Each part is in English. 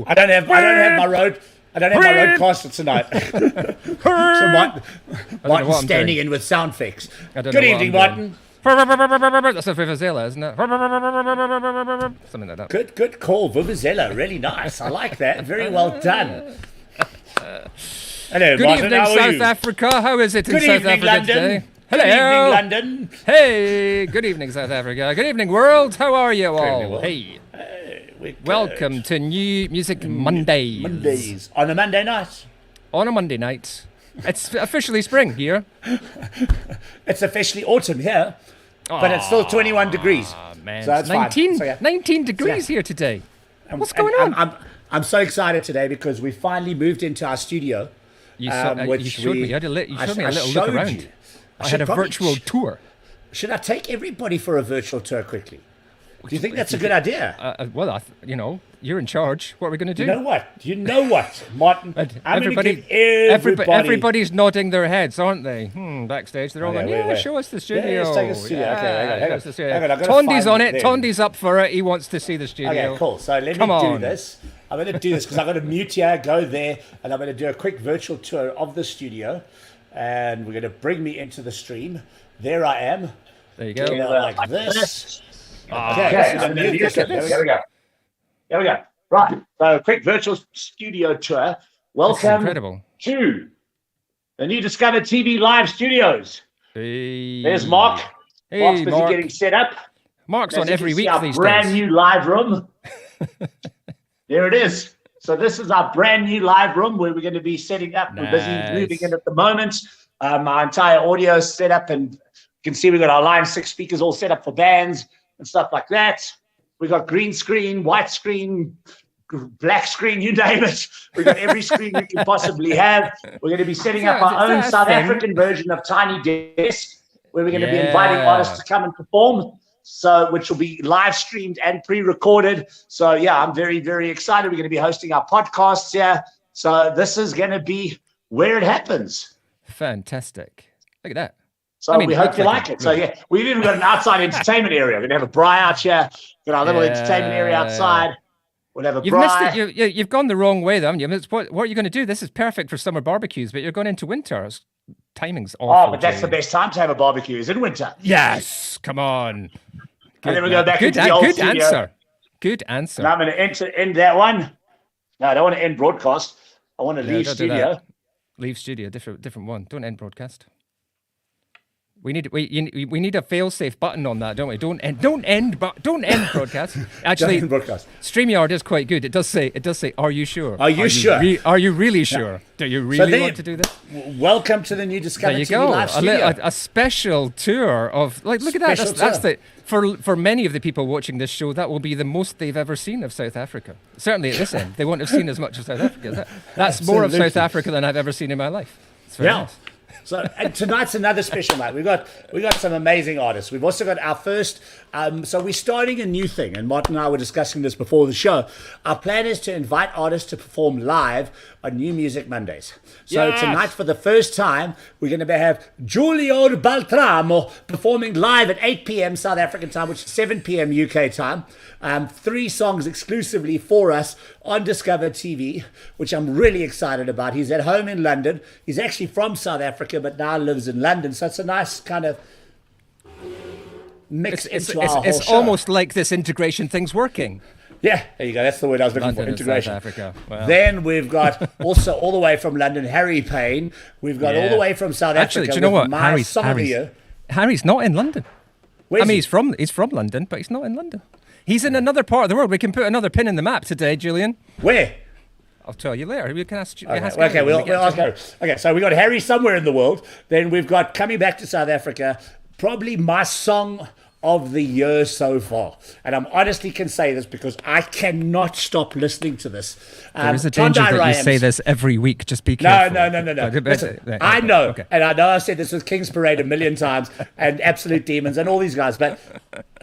I don't have my roadcaster tonight. So Martin's standing in with sound effects. Good evening, Martin. That's a Vuvuzela, isn't it? Something like that. Good call, Vuvuzela. Really nice. I like that. Very well done. Hello, Good Martin. evening, How are South you? Africa. How is it in Good South evening, Africa London. today? Good Hello. evening, London. Hey, good evening, South Africa. Good evening, world. How are you all? world. Hey. We're good. Welcome to New Music Mondays. Mondays. On a Monday night. On a Monday night. It's officially spring here. It's officially autumn here, but it's still 21 degrees. Man, So that's 19, fine. So, yeah. 19 degrees here today. What's going on? I'm so excited today because we finally moved into our studio. You showed me. You showed me a little look around. I had a virtual tour. Should I take everybody for a virtual tour quickly? Do you think that's a good idea? Well, you're in charge. What are we going to do? You know what, Martin? I'm going to give everybody... Everybody's nodding their heads, aren't they? Backstage, they're all going, wait. show us the studio. Yeah, let's take us to studio. Hang on, I've gotta Tondi's find on it. them. Tondi's up for it. He wants to see the studio. Okay, cool. So let me do this. I'm going to do this because I'm going to mute here, go there, and I'm going to do a quick virtual tour of the studio. And we're going to bring me into the stream. There I am. There you go. Like this. Okay, There we go. Right. So, a quick virtual studio tour. Welcome to the new DiscovrTV live studios. Hey. There's Mark. Hey, Mark's busy Mark. getting set up. Mark's on every week our these brand days. new live room. There it is. So this is our brand new live room where we're going to be setting up. Nice. We're busy moving in at the moment. My entire audio is set up, and you can see we've got our Line 6 speakers all set up for bands and stuff like that. We've got green screen, white screen, black screen, you name it. We've got every screen we can possibly have. We're going to be setting up our own South African version of Tiny Desk, where we're going to be inviting artists to come and perform, which will be live streamed and pre-recorded. So, yeah, I'm very, very excited. We're going to be hosting our podcasts here. So this is going to be where it happens. Fantastic. Look at that. So we hope you like it. So, yeah, we've even got an outside entertainment area. We're going to have a braai out here. Got our little entertainment area outside. We'll have a braai. Missed it. You've gone the wrong way, though, haven't you? What are you going to do? This is perfect for summer barbecues, but you're going into winter. Timing's awful. Oh, but that's the best time to have a barbecue, is in winter. Yes. Come on. Good, and then we go back into the old studio. Good answer. Now I'm going to end that one. No, I don't want to end broadcast. I want to leave studio. Leave studio. Different one. Don't end broadcast. We need a fail-safe button on that, don't we? Don't end broadcast. Actually, StreamYard is quite good. It does say, are you sure? Are you sure? Are you really sure? Do you really want to do this? Welcome to the new DiscovrTV live studio. A special tour of, look at that. That's for many of the people watching this show, that will be the most they've ever seen of South Africa. Certainly at this end, they won't have seen as much of South Africa. That's more of South Africa than I've ever seen in my life. It's very nice. So and tonight's another special night. We got some amazing artists. We've also got our first. So we're starting a new thing, and Martin and I were discussing this before the show. Our plan is to invite artists to perform live on New Music Mondays. So tonight, for the first time, we're going to have Giulio Beltramo performing live at 8 p.m. South African time, which is 7 p.m. UK time. 3 songs exclusively for us on DiscovrTV, which I'm really excited about. He's at home in London. He's actually from South Africa, but now lives in London. So it's a nice kind of mix into our whole show. It's almost like this integration thing's working. Yeah, there you go. That's the word I was looking for, integration. South Africa. Wow. Then we've got also all the way from London, Harry Pane. We've got all the way from South Africa. Actually, do you know what? Harry's not in London. Where's he? He's from London, but he's not in London. He's in another part of the world. We can put another pin in the map today, Julian. Where? I'll tell you later. We can ask. We'll ask Harry. Okay, so we got Harry somewhere in the world. Then we've got coming back to South Africa, probably my song of the year so far. And I'm honestly can say this because I cannot stop listening to this. There is a danger Tondi that Rams, you say this every week. Just be careful. No. Listen, I know. Okay. And I know I've said this with King's Parade a million times and Absolute Demons and all these guys. But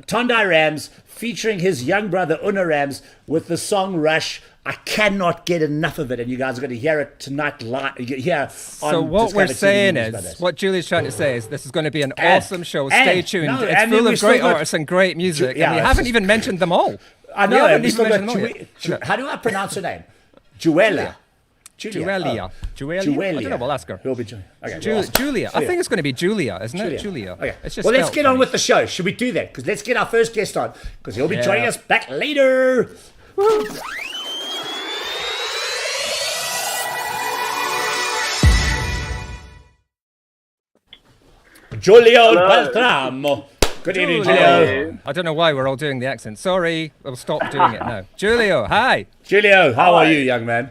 Tondi Rams featuring his young brother Una Rams with the song Rush. I cannot get enough of it, and you guys are going to hear it tonight live. So what we're saying is, what Julie's trying to say is, this is going to be an awesome show. Stay tuned. It's full of great artists and great music, and we haven't even mentioned them all. I know. How do I pronounce her name? Juwelia. Juwelia. Juwelia. I don't know. We'll ask her. Who'll be Julia? Okay, Julia. I think it's going to be Julia, isn't it? Julia. Okay. It's just well, let's get on funny. with the show. Should we do that? Because let's get our first guest on. Because he'll be joining us back later. Woo. Giulio Beltramo. Good evening, Giulio. I don't know why we're all doing the accent. Sorry, we'll stop doing it now. Giulio, hi. Giulio, how are you, young man?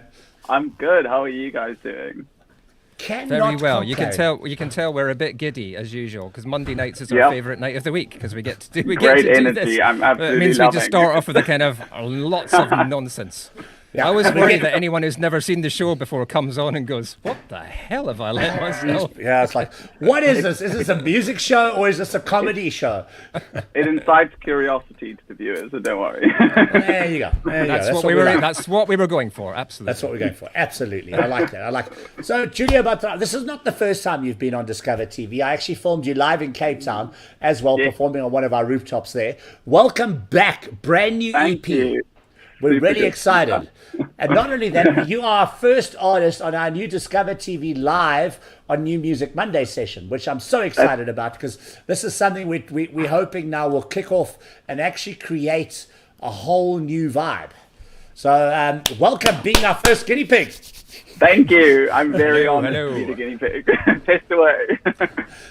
I'm good. How are you guys doing? Very well. You can tell we're a bit giddy as usual because Monday nights is our favourite night of the week because we get to do Great energy. This. I'm absolutely It means loving. we just start off with a kind of lots of nonsense. Yeah. I always worry that anyone who's never seen the show before comes on and goes, "What the hell have I let myself?" Yeah, it's like, what is this? Is this a music show or is this a comedy show? It incites curiosity to the viewers, so don't worry. There you go. That's what we were going for. Absolutely. That's what we're going for. Absolutely. I like that. So, Giulio Beltramo, this is not the first time you've been on DiscovrTV. I actually filmed you live in Cape Town as well, performing on one of our rooftops there. Welcome back. Brand new Thank EP. you. We're Super really good. excited. And not only that, you are our first artist on our new DiscovrTV Live on New Music Monday session, which I'm so excited about because this is something we're hoping now will kick off and actually create a whole new vibe. So welcome being our first guinea pig. Thank you. I'm very honored hello. to be the guinea pig. Test away.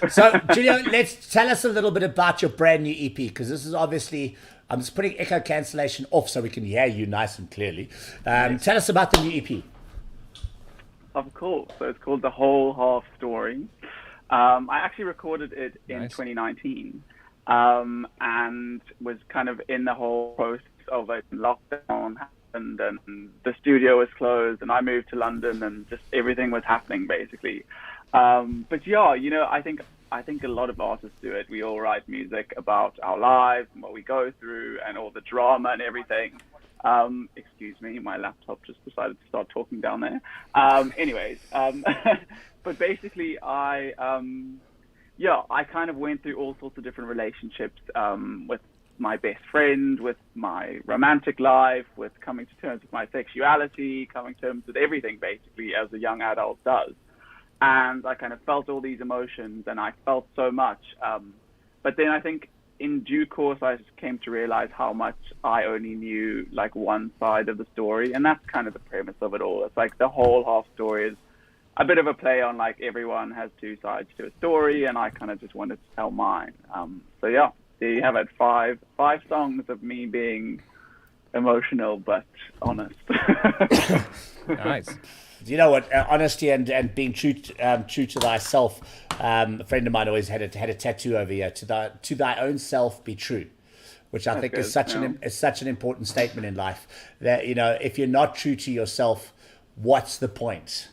So, Giulio, let's tell us a little bit about your brand new EP because this is obviously... I'm just putting echo cancellation off so we can hear you nice and clearly. Tell us about the new EP. Of course. So it's called The Whole Half Story. I actually recorded it in 2019 and was kind of in the whole process of it. Lockdown happened and the studio was closed and I moved to London and just everything was happening basically. But yeah, I think a lot of artists do it. We all write music about our lives and what we go through and all the drama and everything. Excuse me, my laptop just decided to start talking down there. But basically I kind of went through all sorts of different relationships with my best friend, with my romantic life, with coming to terms with my sexuality, coming to terms with everything basically as a young adult does. And I kind of felt all these emotions and I felt so much. But then I think in due course, I just came to realize how much I only knew like one side of the story. And that's kind of the premise of it all. It's like the whole half story is a bit of a play on like everyone has two sides to a story. And I kind of just wanted to tell mine. So yeah, there you have it. Five songs of me being emotional, but honest. Nice. You know what? Honesty and being true to thyself. A friend of mine always had a tattoo over here. To thy own self, be true, which I think is such an important statement in life. That if you're not true to yourself, what's the point?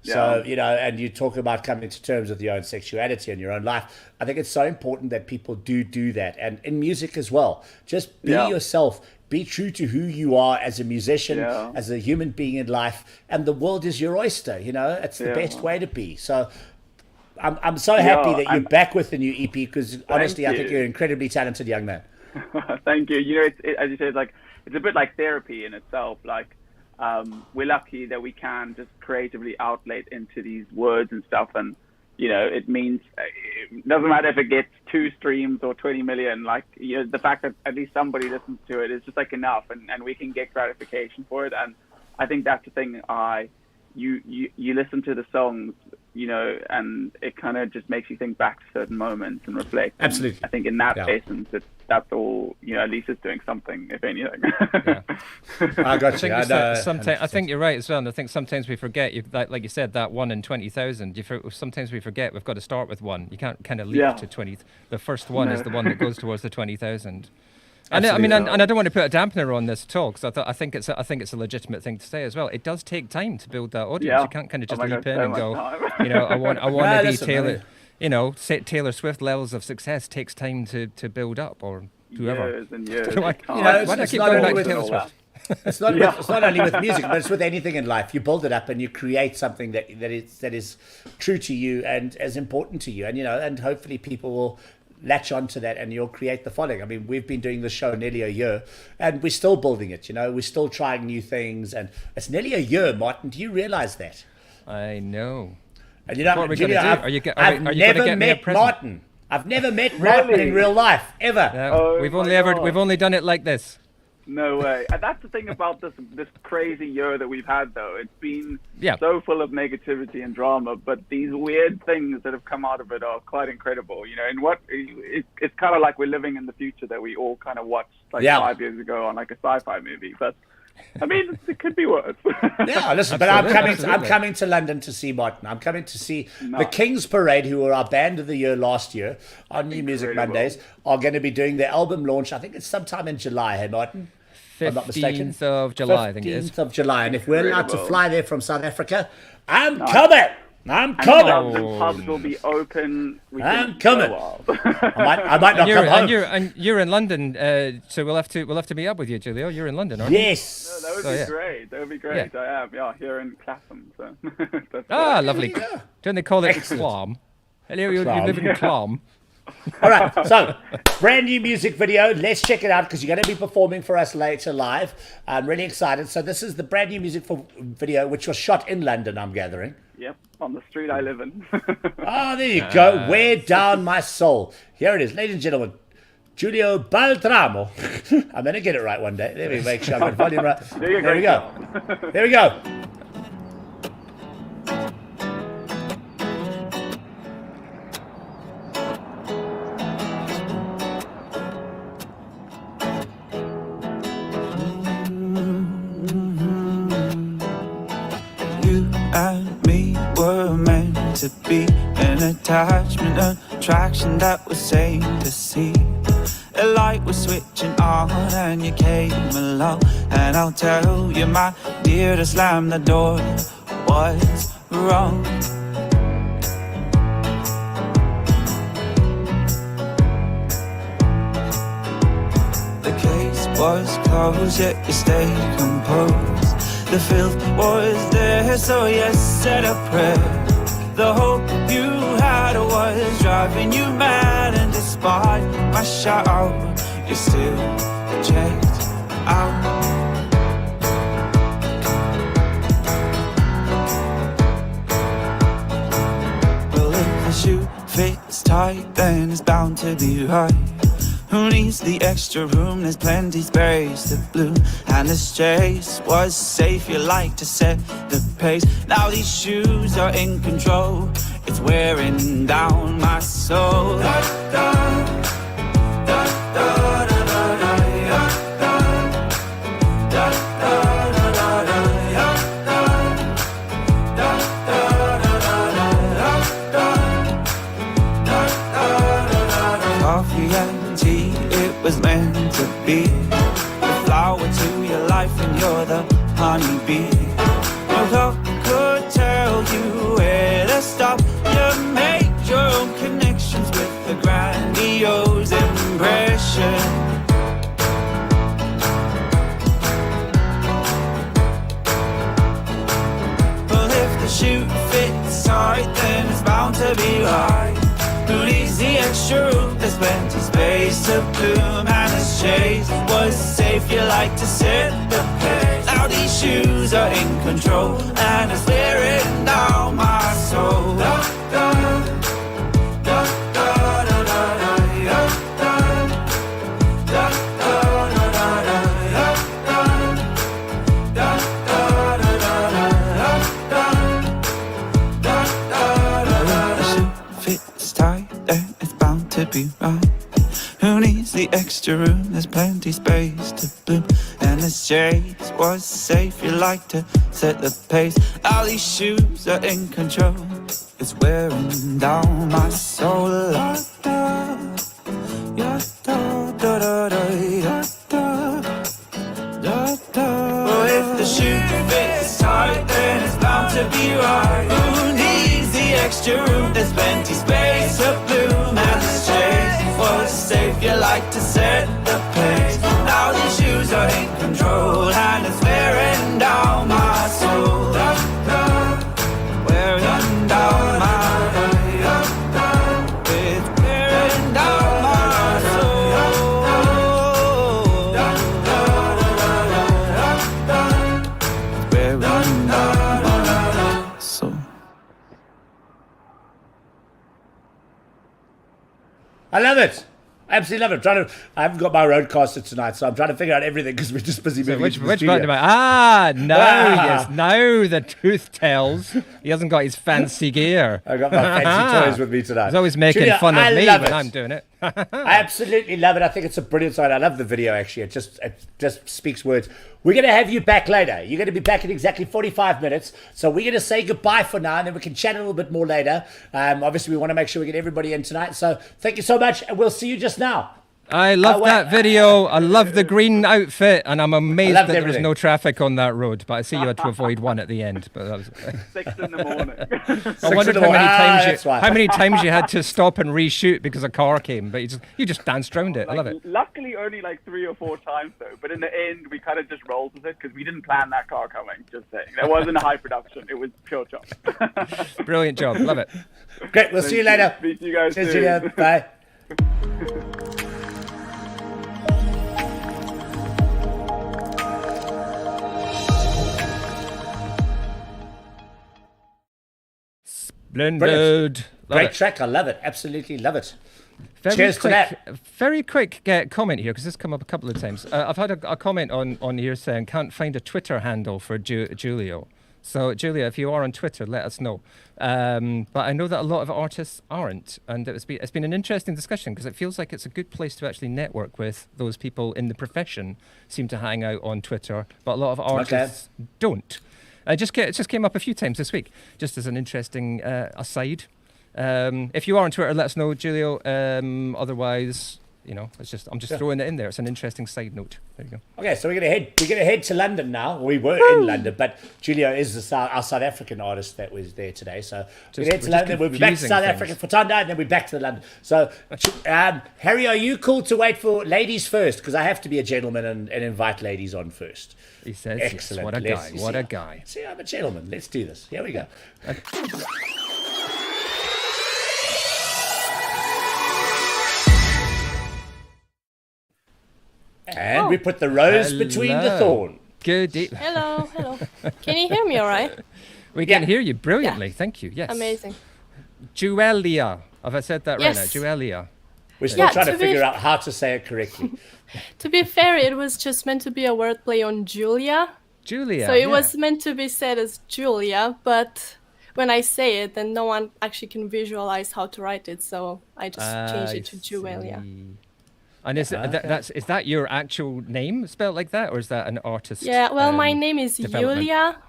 So and you talk about coming to terms with your own sexuality and your own life. I think it's so important that people do that, and in music as well. Just be yourself. Be true to who you are as a musician, as a human being in life, and the world is your oyster. It's the best way to be. So I'm so happy that you're back with the new EP because honestly, I think you're an incredibly talented young man. Thank you. As you said, it's a bit like therapy in itself. We're lucky that we can just creatively outlet into these words and stuff, and it means it doesn't matter if it gets 2 streams or 20 million. The fact that at least somebody listens to it is just enough, and we can get gratification for it. And I think that's the thing. You listen to the songs, and it kind of just makes you think back to certain moments and reflect. Absolutely. And I think in that essence, that's all. At least it's doing something, if anything. I got you. I think you're right as well. And I think sometimes we forget, like you said, that 1 in 20,000. Sometimes we forget we've got to start with 1. You can't kind of leap to 20. The first one is the one that goes towards the 20,000. And I don't want to put a dampener on this at all because I think it's a legitimate thing to say as well. It does take time to build that audience. Yeah. You can't kind of just leap so in and go, time. I want to be Taylor. Taylor Swift levels of success takes time to build up, or whoever. Years and years. Why do I keep not going back only to Taylor with Swift? It's not only with music, but it's with anything in life. You build it up and you create something that is true to you and as important to you, and and hopefully people will latch onto that and you'll create the following. I mean, we've been doing the show nearly a year and we're still building it, we're still trying new things, and it's nearly a year, Martin. Do you realize that? I know. And what are we going to do? I've never met Martin. I've never met Martin in real life, ever. No, we've only done it like this. No way. And that's the thing about this crazy year that we've had, though. It's been Yeah. so full of negativity and drama, but these weird things that have come out of it are quite incredible, And it's kind of like we're living in the future that we all kind of watched 5 years ago on like a sci-fi movie. But I mean, it could be worse. Yeah, listen, but I'm coming to London to see Martin. I'm coming to see the King's Parade, who were our band of the year last year on New Music Mondays, are going to be doing their album launch. I think it's sometime in July, hey, Martin? If I'm not mistaken. 15th of July, I think it is. 15th of July. And if we're allowed to fly there from South Africa, I'm coming. I'm coming. The pubs will be open. I'm coming. I might not come home. And you're in London, so we'll have to meet up with you, Giulio. You're in London, aren't you? Yes. No, that would be great. That would be great. Yeah. I am. Here in Clapham. So. Lovely. Don't they call it Clam? Hello, you live in Clam. All right, so brand new music video. Let's check it out because you're going to be performing for us later live. I'm really excited. So this is the brand new music video, which was shot in London, I'm gathering. Yep, on the street I live in. Oh, there you go. Wear down my soul. Here it is, ladies and gentlemen. Giulio Beltramo. I'm going to get it right one day. Let me make sure I got volume right. There we go. There we go. And me were meant to be an attachment, attraction that was same to see. A light was switching on and you came along, and I'll tell you, my dear, to slam the door was wrong. The case was closed, yet you stayed composed. The filth was there, so you said a prayer. The hope you had was driving you mad, and despite my shout, you still checked out. Well, if the shoe fits tight, then it's bound to be right. Who needs the extra room? There's plenty space to bloom. And this chase was safe, you like to set the pace. Now these shoes are in control, it's wearing down my soul. Da, da, da, da, da, da, da, was meant to be the flower to your life, and you're the honeybee. No clock could tell you where to stop. You make your own connections with the grandiose impression. Well, if the shoe fits tight, then it's bound to be right. Who needs the extra room? There's plenty space to bloom. And this chase was safe, you like to set the pace. Now these shoes are in control, and it's wearing down my soul. Da, da, da, da, da, da, da, da, da, to be right. Who needs the extra room? There's plenty space to bloom. And this chase was safe, you like to set the pace. All these shoes are in control, it's wearing down my soul. La, da, ya, da, da, da, da, ya, da, da, da. Well, if the shoe fits tight, then it's bound to be right. Who needs the extra room? There's plenty space to bloom. And this chase was safe, you like to set the pace. Now these shoes are in control, and it's wearing down my soul. Da, da, wearing down my soul. It's wearing down I love it. Absolutely love it. I haven't got my roadcaster tonight, so I'm trying to figure out everything because we're just busy moving into the Which studio. button am I? Yes. Now the truth tells. He hasn't got his fancy gear. I've got my fancy toys with me tonight. He's always making Giulio, fun of I me love when it. I'm doing it. I absolutely love it. I think it's a brilliant site. I love the video, actually. It just speaks words. We're going to have you back later. You're going to be back in exactly 45 minutes. So we're going to say goodbye for now, and then we can chat a little bit more later. Obviously, we want to make sure we get everybody in tonight. So thank you so much, and we'll see you just now. I love that video. I love the green outfit, and I'm amazed that there was no traffic on that road. But I see you had to avoid one at the end. But that was 6 in the morning. I wondered how many times you had to stop and reshoot because a car came. But you just danced around it. I love it. Luckily, only like 3 or 4 times though. But in the end, we kind of just rolled with it because we didn't plan that car coming. Just saying, there wasn't a high production. It was pure chance. Brilliant job. Love it. Great. We'll see you later. Speak to you guys soon. Giulio. Bye. Splendid. Great track. I love it. Absolutely love it. Cheers to that. Very quick comment here, because this has come up a couple of times. I've had a comment on here saying, can't find a Twitter handle for Giulio. So, Giulia, if you are on Twitter, let us know. But I know that a lot of artists aren't. And it's been an interesting discussion, because it feels like it's a good place to actually network with those people in the profession seem to hang out on Twitter, but a lot of artists don't. It just came up a few times this week, just as an interesting aside. If you are on Twitter, let us know, Giulio. Otherwise, I'm just throwing it in there. It's an interesting side note. There you go. Okay, so we're gonna head to London now. We were in London, but Giulio is our South African artist that was there today. So we're gonna head to London. We'll be back to South Africa for Tondi, and then we're back to London. So, Harry, are you cool to wait for ladies first? Because I have to be a gentleman and invite ladies on first. He says, excellent. Yes, what a guy! What a guy! See, I'm a gentleman. Let's do this. Here we go. And we put the rose between the thorn. Good. Hello. Can you hear me all right? We can hear you brilliantly. Yeah. Thank you. Yes. Amazing. Jewelia. Have I said that right now? Yes. Jewelia. We're still trying to figure out how to say it correctly. To be fair, it was just meant to be a wordplay on Julia. Julia. So it was meant to be said as Julia, but when I say it, then no one actually can visualize how to write it. So I just changed it to Jewelia. And is that your actual name spelled like that, or is that an artist? Yeah, well, my name is Giulia.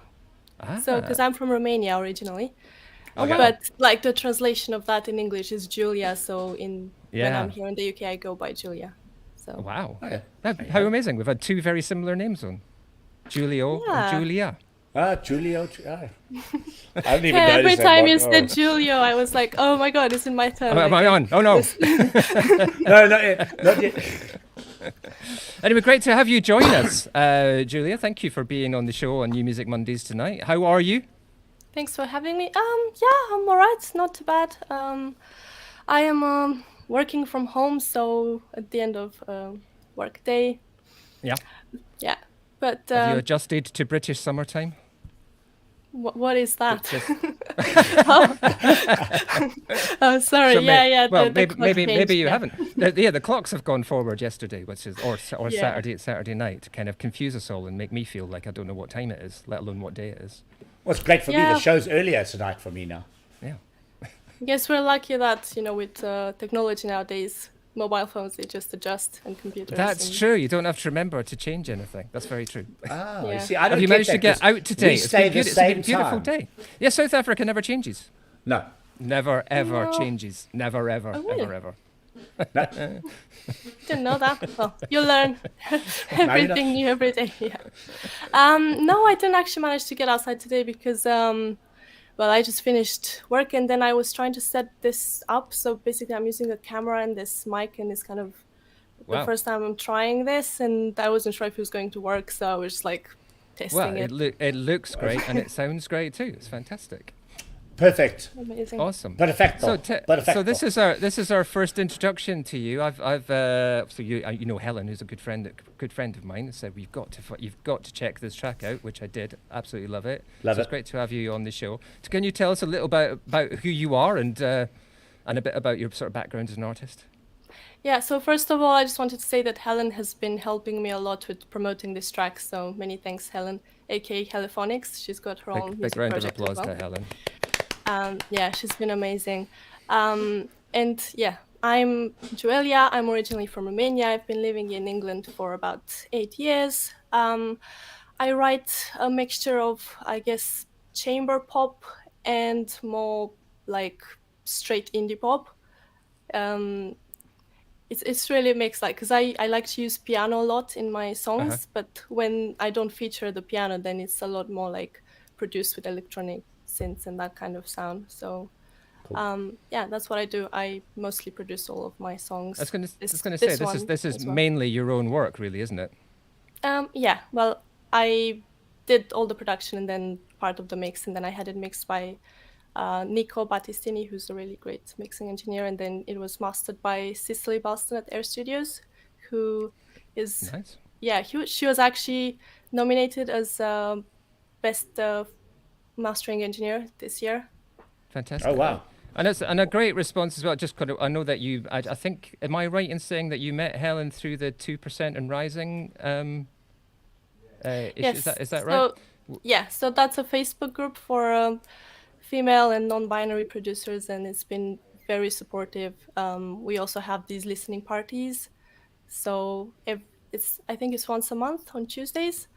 So, because I'm from Romania originally. Okay. But like the translation of that in English is Julia. So when I'm here in the UK, I go by Julia. So. Wow. Okay. How amazing. We've had two very similar names on. Giulio and Giulia. Giulio. I don't even know. Every time you said Giulio, I was like, oh my God, it's in my turn. Am I on? Oh no. No, not yet. Anyway, great to have you join us, Giulia. Thank you for being on the show on New Music Mondays tonight. How are you? Thanks for having me. I'm alright, not too bad. I am working from home, so at the end of work day. Yeah. Yeah, but have you adjusted to British summertime? What is that? Oh, sorry. So well, maybe you haven't. The clocks have gone forward yesterday, which is or Saturday night, to kind of confuse us all and make me feel like I don't know what time it is, let alone what day it is. Well, it's great for me. The show's earlier tonight for me now. Yeah. Yes, we're lucky that with technology nowadays, mobile phones, they just adjust, and computers. That's true. You don't have to remember to change anything. That's very true. You see, I don't have you managed to get out today? It's been a beautiful day. Yeah, South Africa never changes. No. Never, ever changes. Never, ever, ever. No. Didn't know that. Well, you learn everything new every day. Yeah. No, I didn't actually manage to get outside today because I just finished work and then I was trying to set this up. So basically I'm using a camera and this mic, and it's kind of the first time I'm trying this, and I wasn't sure if it was going to work, so I was just like testing it. Well, it looks great and it sounds great too. It's fantastic. Perfect. Amazing. Awesome. Perfecto. So this is our first introduction to you. You know Helen, who's a good friend of mine, said you've got to check this track out, which I did. Absolutely love it. It's great to have you on the show. So can you tell us a little about who you are and a bit about your sort of background as an artist? Yeah, so first of all, I just wanted to say that Helen has been helping me a lot with promoting this track. So many thanks, Helen, aka Heliphonics. She's got her own Big music round of project as applause well. to Helen. Yeah, she's been amazing. And yeah, I'm Giulia. I'm originally from Romania. I've been living in England for about 8 years. I write a mixture of, I guess, chamber pop and more like straight indie pop. Um, it's really a mix, like, because I like to use piano a lot in my songs, but when I don't feature the piano, then it's a lot more like produced with electronic synths and that kind of sound. So yeah, that's what I do. I mostly produce all of my songs. I was going to say this is mainly your own work, really, isn't it? Yeah, well, I did all the production and then part of the mix, and then I had it mixed by Nico Battistini, who's a really great mixing engineer, and then it was mastered by Cicely Balston at Air Studios, who is nice. Yeah, she was actually nominated as best mastering engineer this year. Fantastic. Oh wow. And a great response as well. Just kind of, I know that I think, am I right in saying that you met Helen through the 2% and Rising? Yes. Is that right? Yeah, so that's a Facebook group for female and non-binary producers, and it's been very supportive. We also have these listening parties. So I think it's once a month on Tuesdays.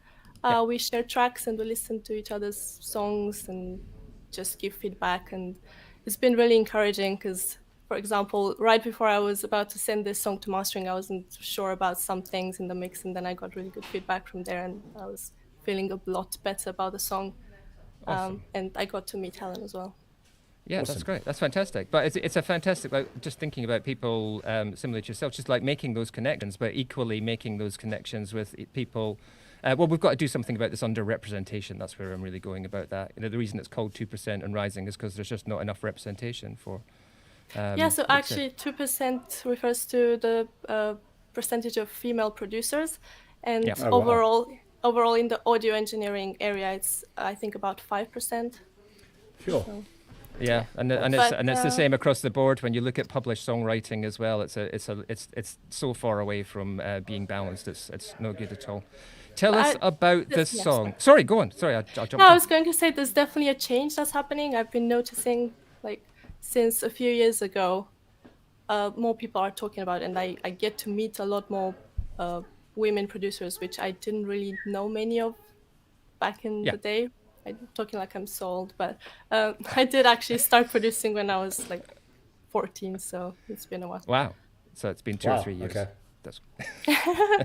We share tracks and we listen to each other's songs and just give feedback. And it's been really encouraging because, for example, right before I was about to send this song to mastering, I wasn't sure about some things in the mix, and then I got really good feedback from there, and I was feeling a lot better about the song. Awesome. And I got to meet Helen as well. Yeah, Awesome. That's great. That's fantastic. But it's a fantastic, like, just thinking about people similar to yourself, just like making those connections, but equally making those connections with people. Well, we've got to do something about this underrepresentation. That's where I'm really going about that. You know, the reason it's called 2% and Rising is because there's just not enough representation for. Yeah, so actually 2% refers to the percentage of female producers, and overall in the audio engineering area, it's I think about 5%. Sure. So, yeah, and it's the same across the board. When you look at published songwriting as well, it's so far away from being balanced. It's no good at all. Tell us about this song. Sorry, go on. Sorry, I jumped in. I was going to say there's definitely a change that's happening. I've been noticing, like, since a few years ago, more people are talking about it, and I get to meet a lot more women producers, which I didn't really know many of back in the day. I'm talking like I'm so old, but I did actually start producing when I was like 14, so it's been a while. Wow. So it's been 2 or 3 years. Okay. That's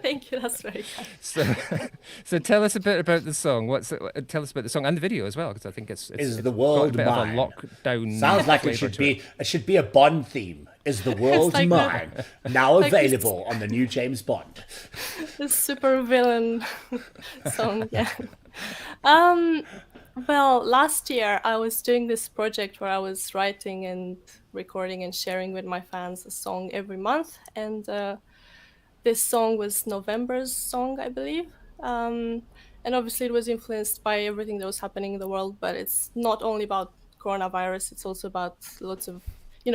Thank you, that's very kind. So tell us a bit about the song. Tell us about the song and the video as well, because I think it's the world got a bit mine? of a lockdown. Sounds like it should be a Bond theme. Is the world like mine? Now available on the new James Bond. The super villain song, yeah. Well, last year I was doing this project where I was writing and recording and sharing with my fans a song every month, and this song was November's song, I believe. And obviously it was influenced by everything that was happening in the world, but it's not only about coronavirus, it's also about lots of,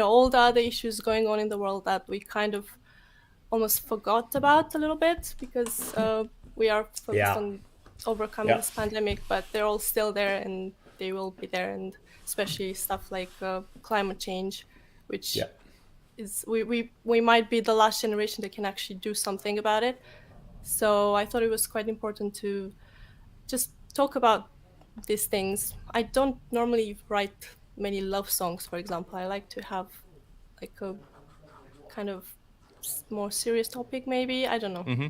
all the other issues going on in the world that we kind of almost forgot about a little bit because we are focused on overcoming this pandemic, but they're all still there and they will be there, and especially stuff like climate change, which is we might be the last generation that can actually do something about it. So I thought it was quite important to just talk about these things. I don't normally write many love songs, for example. I like to have like a kind of more serious topic, maybe. I don't know. Mm-hmm.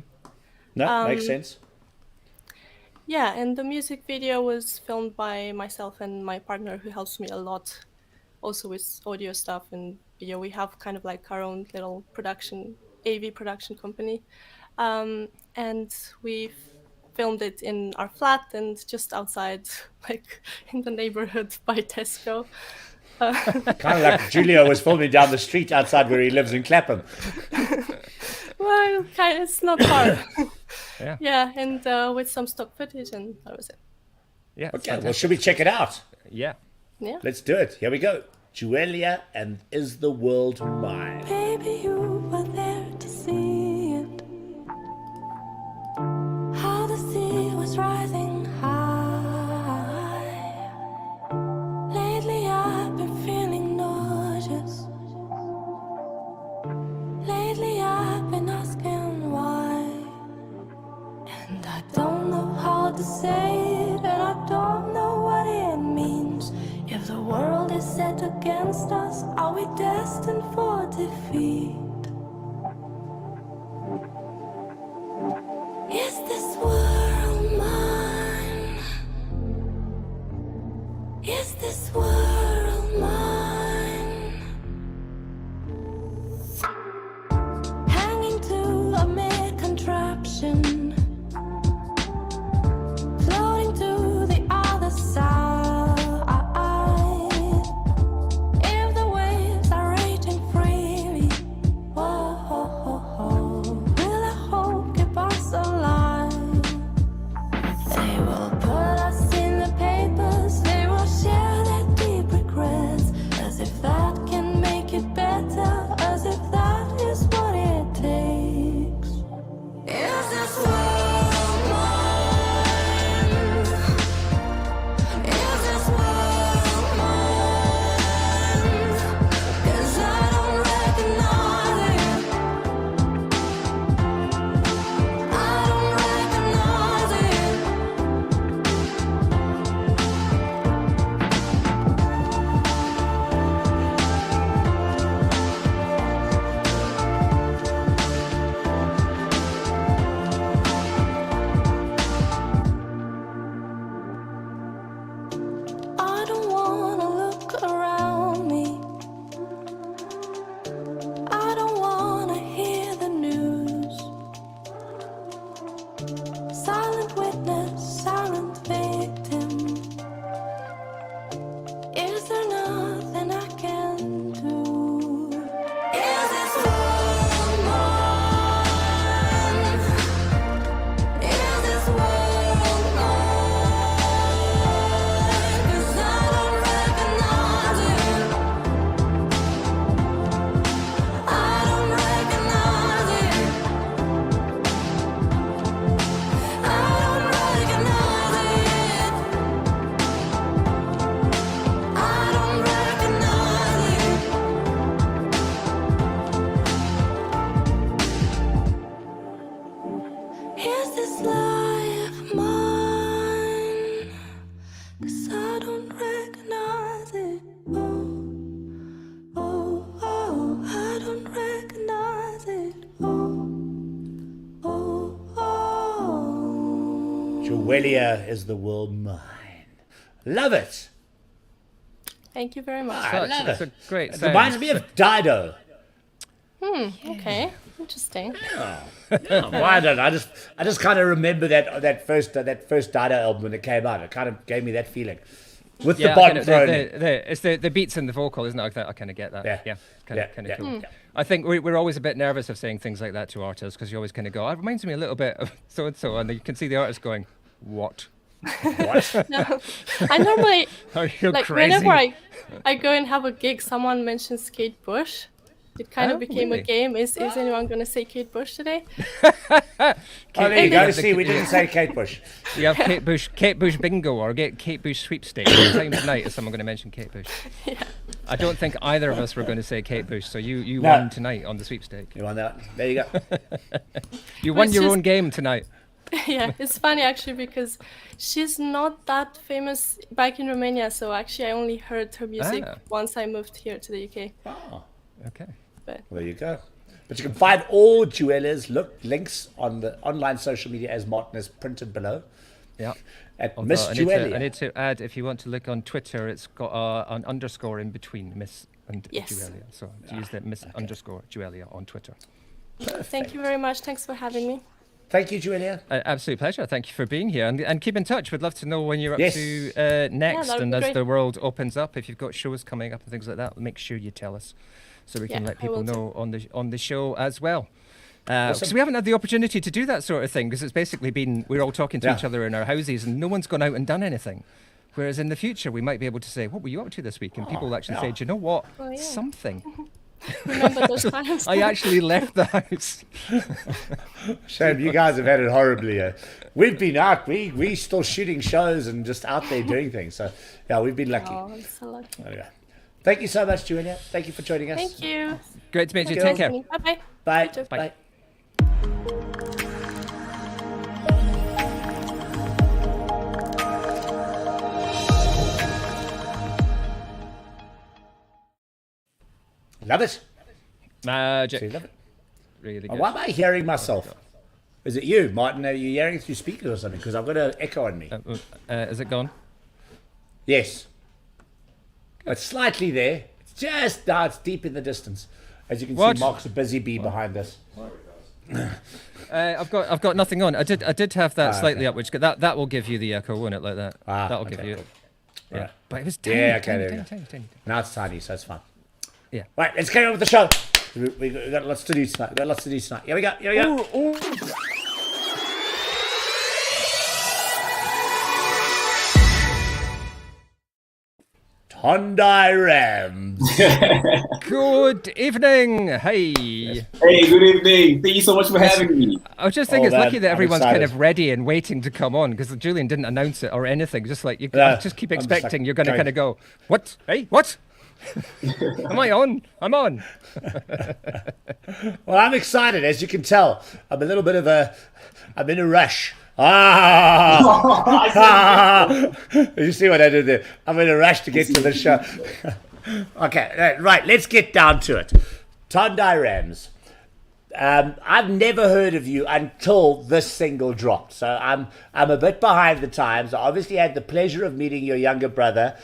No, makes sense. Yeah, and the music video was filmed by myself and my partner, who helps me a lot also with audio stuff and video. We have kind of like our own little AV production company. And we filmed it in our flat and just outside, like in the neighborhood by Tesco. Kind of like Giulio was filming down the street outside where he lives in Clapham. Well, it's not far. Yeah. Yeah, and with some stock footage, and that was it. Yeah. Okay, well, should we check it out? Yeah. Yeah. Let's do it. Here we go. Giulia and Is the World Mine? Baby, you were there If the world is set against us, are we destined for defeat? Is this world mine? Is this world mine? Hanging to a mere contraption, floating to the other side. If the waves are raging freely, whoa, will a hope keep us alive? They will put us in the papers, they will share their deep regrets, as if that can make it better, as if that is what it takes. Is this world mine? Is this world mine? 'Cause I don't recognize it. I don't recognize it. I don't wanna look around me. I don't wanna hear the news. Silent witness, silent victim. Is there nothing I can do? Is this world mine? Is this world mine? 'Cause I don't recognize it. I don't recognize it. I don't recognize it. I don't recognize it. Is this life mine? 'Cause I don't recognize it. I don't recognize it. Jewelia is the world mine. Love it. Thank you very much. I love It's it. a great It sound. reminds me of Dido. Okay, interesting. Why don't I just kind of remember that first Dido album when it came out. It kind of gave me that feeling with the bottom thrown in. It's the beats and the vocal, isn't it? I kind of get that. Yeah. Kind of Yeah. cool. I think we're always a bit nervous of saying things like that to artists because you always kind of go, it reminds me a little bit of so and so, and you can see the artist going, what? What? No, I normally Are you like crazy? whenever I go and have a gig, someone mentions Kate Bush. It kind of became really? a game. Is anyone going to say Kate Bush today? Oh, there you go. Yeah. See, we didn't say Kate Bush. You have Kate Bush bingo or get Kate Bush sweepstakes. What time tonight is someone going to mention Kate Bush? Yeah. I don't think either of us were going to say Kate Bush, so you No. won tonight on the sweepstake. You want that? There you go. You won it's your just- own game tonight. Yeah, it's funny actually because she's not that famous back in Romania. So actually, I only heard her music once I moved here to the UK. Oh, Okay. But there you go. But you can find all Jewelia's links on the online social media as Martin has printed below. Yeah. At Although Miss I Jewelia. need to add, if you want to look on Twitter, it's got an underscore in between Miss and Yes. Jewelia. So use the Miss underscore Jewelia on Twitter. thank you very much. Thanks for having me. Thank you, Jewelia. Absolute pleasure. Thank you for being here. And keep in touch. We'd love to know when you're up Yes. to next. that'd And be as great. the world opens up, if you've got shows coming up and things like that, make sure you tell us so we can Yeah, let I people will do. know on the show as well. Awesome. Because we haven't had the opportunity to do that sort of thing because it's basically been, we're all talking to Yeah. each other in our houses and no one's gone out and done anything. Whereas in the future, we might be able to say, what were you up to this week? And people will actually say, do you know what? Oh, yeah. Something. Remember those times? I actually left the house. Shame, you guys have had it horribly here. We've been out. We still shooting shows and just out there doing things. So, yeah, we've been lucky. Oh, I'm so lucky. Anyway, thank you so much, Julia. Thank you for joining us. Thank you. Great to meet you. you. Take care. Bye-bye. Bye. You too. Bye. Love it. Magic. See, love it. Really Oh, good. why am I hearing myself? Is it you, Martin? Are you hearing through speakers or something? Because I've got an echo on me. Is it gone? Yes. It's slightly there. It's just now. It's deep in the distance. As you can What? see, Mark's a busy bee behind us. I've got nothing on. I did have that slightly up, which that will give you the echo, won't it? Like that. That'll give you. Cool. Yeah. Right. But it was tiny, Yeah, okay, tiny, there tiny, we go. tiny, tiny. Now it's tiny, so it's fine. Yeah. Right, let's carry on with the show. We got lots to do tonight. Here we go. Tondi Rams. Good evening. Hey. Hey, good evening. Thank you so much for having me. I was just thinking it's man, lucky that I'm everyone's kind excited. of ready and waiting to come on because Julian didn't announce it or anything. Just like you Yeah, just keep I'm just expecting like, you're going to going. kind of go, what? Hey, what? Am I on? I'm on. Well, I'm excited, as you can tell. I'm in a rush. You see what I did there? I'm in a rush to get to the show. Okay, right, let's get down to it. Tondi Rams. I've never heard of you until this single dropped, so I'm a bit behind the times. I obviously had the pleasure of meeting your younger brother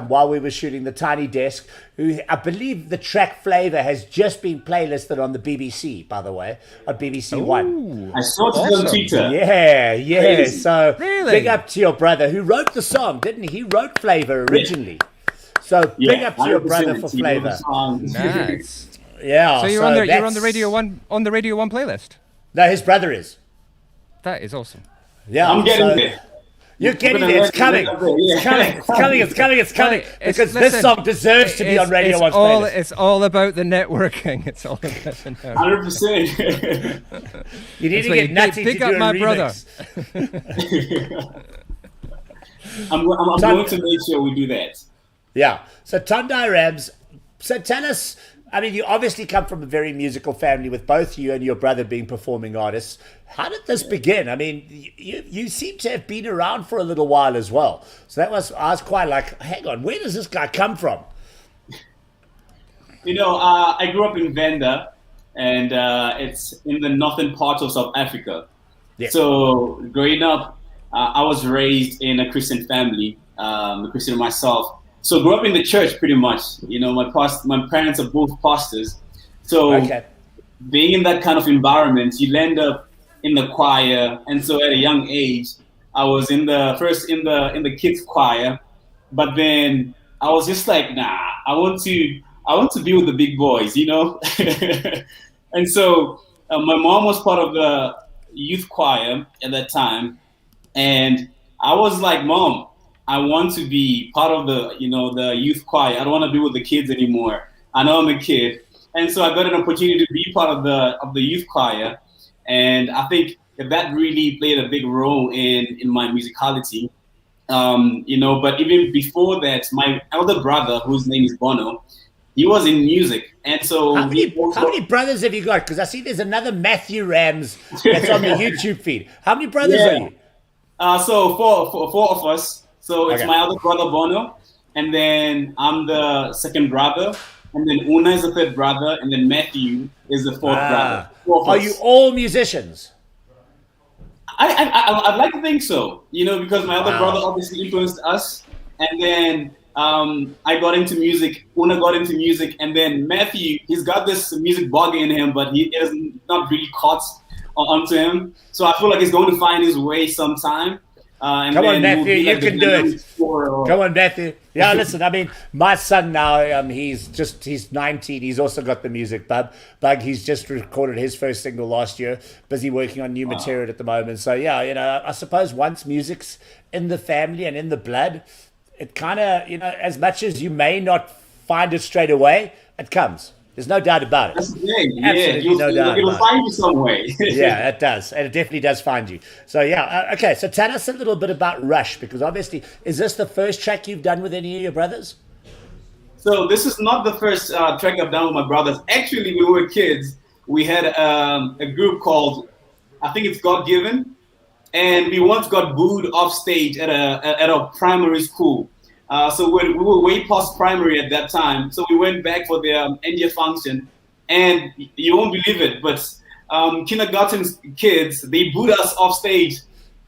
while we were shooting The Tiny Desk, who I believe the track Flavor has just been playlisted on the BBC, by the way, on BBC One. I saw it on Twitter. Yeah. Crazy. So Really? big up to your brother who wrote the song, didn't he? He wrote Flavor originally. So big up to your brother 100%. for He wrote the Flavor. song. Nice. Yeah. So you're on the Radio 1 playlist. No, his brother is. That is awesome. Yeah. I'm getting so- there. You're getting gonna there. It's let coming. it go. Yeah. It's coming. It's- Because this listen, song deserves to be on Radio 1's playlist. It's all about the networking. It's all about the networking. 100%. You need That's to why get you Nutty big to up do a my brother. remix. I'm going to make sure we do that. Yeah. So Tondi Rams. So tell us. I mean, you obviously come from a very musical family with both you and your brother being performing artists. How did this begin? I mean, you seem to have been around for a little while as well. So I was quite like, hang on, where does this guy come from? You know, I grew up in Venda, and it's in the northern part of South Africa. Yeah. So growing up, I was raised in a Christian family, a Christian myself. So grew up in the church pretty much. You know, my parents are both pastors. So Okay. being in that kind of environment, you end up in the choir. And so at a young age, I was in the kids choir, but then I was just like, nah, I want to be with the big boys, you know? And so my mom was part of the youth choir at that time. And I was like, Mom, I want to be part of the youth choir. I don't want to be with the kids anymore. I know I'm a kid. And so I got an opportunity to be part of the youth choir. And I think that really played a big role in my musicality. But even before that, my elder brother, whose name is Bono, he was in music. And so How many brothers have you got? Because I see there's another Matthew Rams that's on the YouTube feed. How many brothers are you? So four of us. So it's Okay. my elder brother Bono, and then I'm the second brother, and then Una is the third brother, and then Matthew is the fourth brother. Four of Are us. you all musicians? I'd like to think so, because my elder Wow. brother obviously influenced us, and then I got into music. Una got into music, and then Matthew, he's got this music bug in him, but he is not really caught onto him. So I feel like he's going to find his way sometime. Come on, Matthew, you can do it. Come on, Matthew. Yeah, listen, I mean, my son now, he's 19. He's also got the music bug. He's just recorded his first single last year, busy working on new material at the moment. So, yeah, I suppose once music's in the family and in the blood, it kind of, as much as you may not find it straight away, it comes. There's no doubt about it. That's the thing. Absolutely Yeah, no doubt it'll about find you some way. Yeah, it does. And it definitely does find you. So, yeah. Okay, so tell us a little bit about Rush, because obviously, is this the first track you've done with any of your brothers? So this is not the first track I've done with my brothers. Actually, when we were kids, we had a group called, I think it's God Given, and we once got booed off stage at a primary school So we were way past primary at that time. So we went back for the end year function, and you won't believe it, but kindergarten kids, they booed us off stage.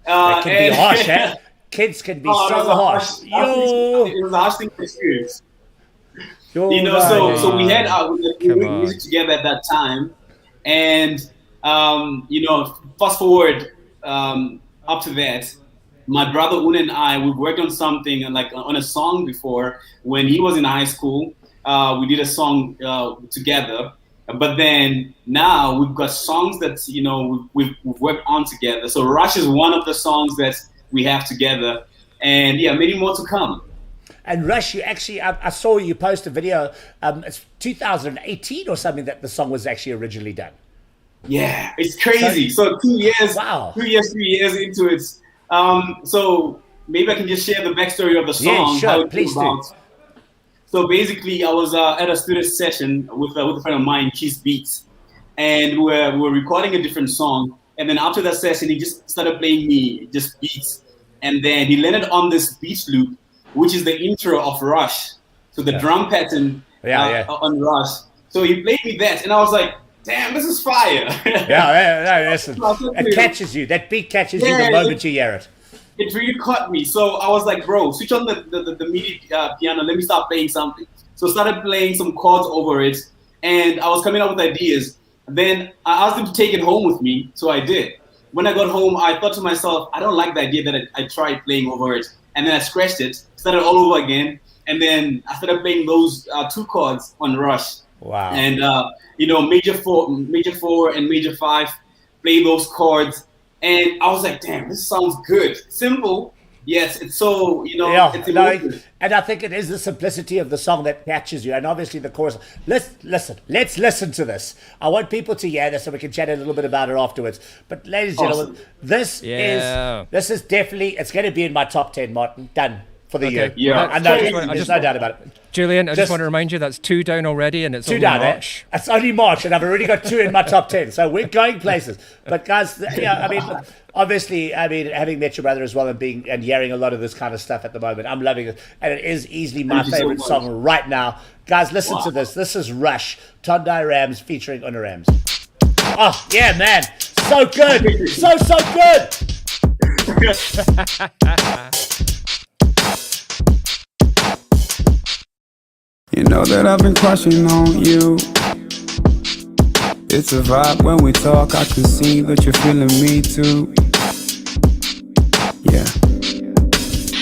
It can be harsh, eh? Kids can be so harsh. It was a harsh thing to experience. So we had our music together at that time, and fast forward up to that, my brother Una and I, we worked on something like on a song before when he was in high school. We did a song together, but then now we've got songs that we've worked on together. So Rush is one of the songs that we have together, and many more to come. And Rush, you actually, I saw you post a video. It's 2018 or something that the song was actually originally done. Yeah, it's crazy. So 2 years, wow, 3 years into it. So maybe I can just share the backstory of the song. Yeah, sure, please do. So basically, I was at a student session with a friend of mine, Keith Beats, and we were recording a different song. And then after that session, he just started playing me just beats, and then he landed on this beat loop, which is the intro of Rush. So the drum pattern on Rush. So he played me that, and I was like, damn, this is fire. Listen, it catches you. That beat catches you the moment you hear it. It really caught me. So I was like, bro, switch on the MIDI piano. Let me start playing something. So I started playing some chords over it, and I was coming up with ideas. Then I asked him to take it home with me, so I did. When I got home, I thought to myself, I don't like the idea that I tried playing over it. And then I scratched it, started all over again, and then I started playing those 2 chords on Rush. Wow. And major 4 and major 5, play those chords, and I was like, damn, this sounds good. Simple, yes, it's so it's emotive. And I think it is the simplicity of the song that catches you, and obviously the chorus. Let's listen to this. I want people to hear this, so we can chat a little bit about it afterwards. But ladies and gentlemen, this is definitely, it's going to be in my top 10, Martin. Done. For the year. Yeah. I know, there's no doubt about it. Julian, I just want to remind you that's 2 down already, and it's only March. It's only March, and I've already got 2 in my top 10. So we're going places. But guys, obviously, having met your brother as well and hearing a lot of this kind of stuff at the moment, I'm loving it. And it is easily my favorite song right now. Guys, listen to this. This is Rush, Tondi Rams featuring Una Rams. Oh, yeah, man. So good. So good. You know that I've been crushing on you. It's a vibe when we talk, I can see that you're feeling me too. Yeah,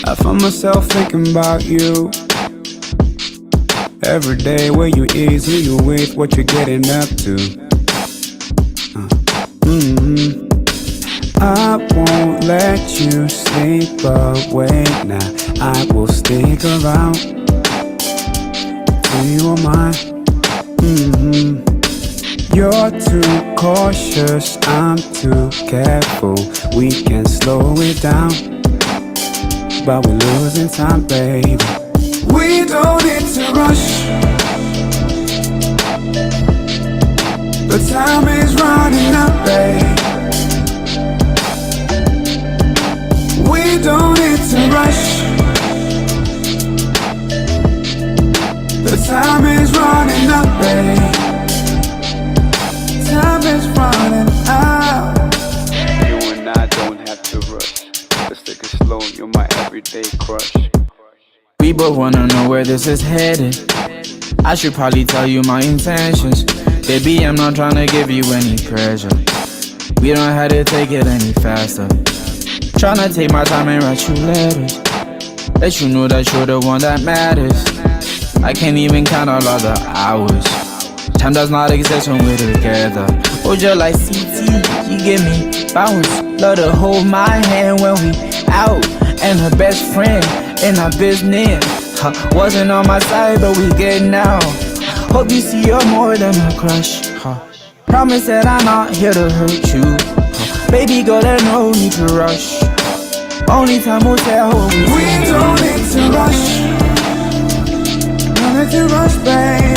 I find myself thinking about you every day, where you is, who you with, what you're getting up to. I won't let you sleep away now, I will stick around. You are mine. You're too cautious, I'm too careful. We can slow it down, but we're losing time, baby. We don't need to rush. The time is running out, babe. We don't need to rush. The time is running out, babe. Time is running out. You and I don't have to rush. Let's take it slow, you're my everyday crush. We both wanna know where this is headed. I should probably tell you my intentions. Baby, I'm not trying to give you any pressure. We don't have to take it any faster. Tryna take my time and write you letters. Let you know that you're the one that matters. I can't even count all of the hours. Time does not exist when we're together. Hold you like CT, you give me bounce. Love to hold my hand when we out. And her best friend in our business wasn't on my side, but we good now. Hope you see you're more than a crush. Promise that I'm not here to hurt you. Baby girl, there's no need to rush. Only time will tell. We don't need to rush. To rush, babe,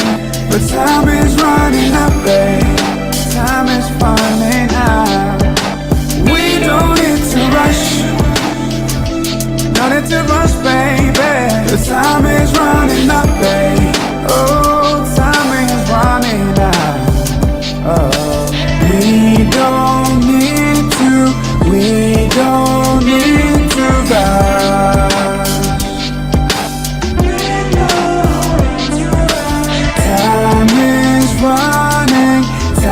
but time is running out, babe. Time is running out. We don't need to rush. Don't need to rush, baby. The time is running up, babe. Oh, time is running out. Oh, we don't need to rush. Time is running out.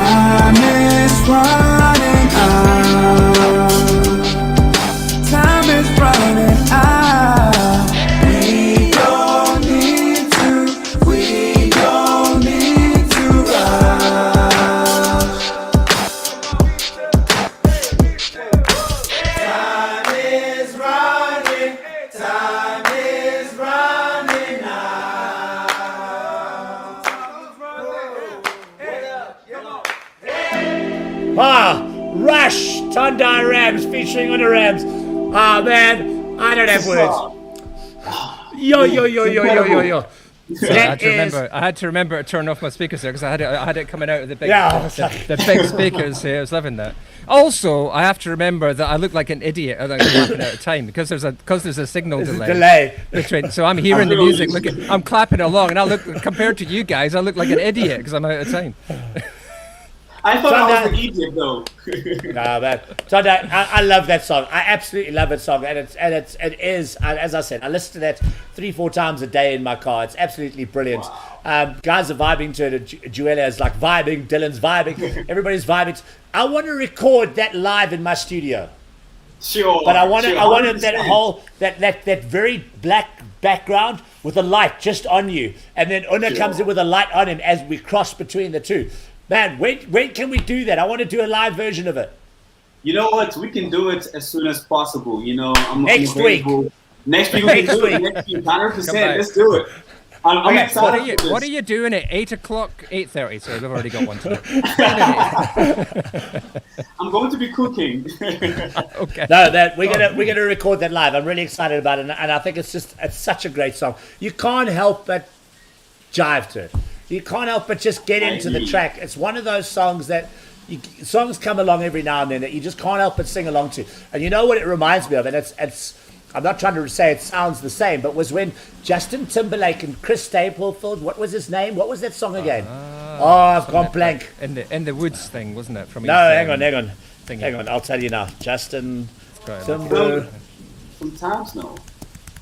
Time is running out. We don't need to rush. Time is running Ah, Rush, Tondi Rams featuring on the Rams. Ah, man, I don't have words. Yo. So I had to remember to turn off my speakers there because I had it coming out of the big, the big speakers here. I was loving that. Also, I have to remember that I look like an idiot as I'm clapping out of time because there's a signal delay. Between, so I'm hearing the music, I'm clapping along, and I look compared to you guys, I look like an idiot because I'm out of time. I thought I was an idiot though. Nah, man. Tondi, I love that song. I absolutely love that song, and it is, as I said, I listen to that 3-4 times a day in my car. It's absolutely brilliant. Wow. Guys are vibing to it. Giulia is like vibing. Dylan's vibing. Everybody's vibing. I want to record that live in my studio. Sure. But I want that whole that very black background with a light just on you, and then Una comes in with a light on him as we cross between the two. Man, when can we do that? I want to do a live version of it. You know what? We can do it as soon as possible. You know, next week. Next week we can do it. Next week, 100%. Let's do it. I'm excited. What are you doing at 8 o'clock? 8:30. Sorry, we've already got one today. I'm going to be cooking. Okay. No, we're gonna record that live. I'm really excited about it, and I think it's such a great song. You can't help but jive to it. You can't help but just get into the track. It's one of those songs that songs come along every now and then that you just can't help but sing along to. And you know what it reminds me of? And it's I'm not trying to say it sounds the same, but was when Justin Timberlake and Chris Stapleton, what was his name? What was that song again? I've gone blank. In the Woods thing, wasn't it? From hang on. I'll tell you now. Justin Timberlake. Sometimes no.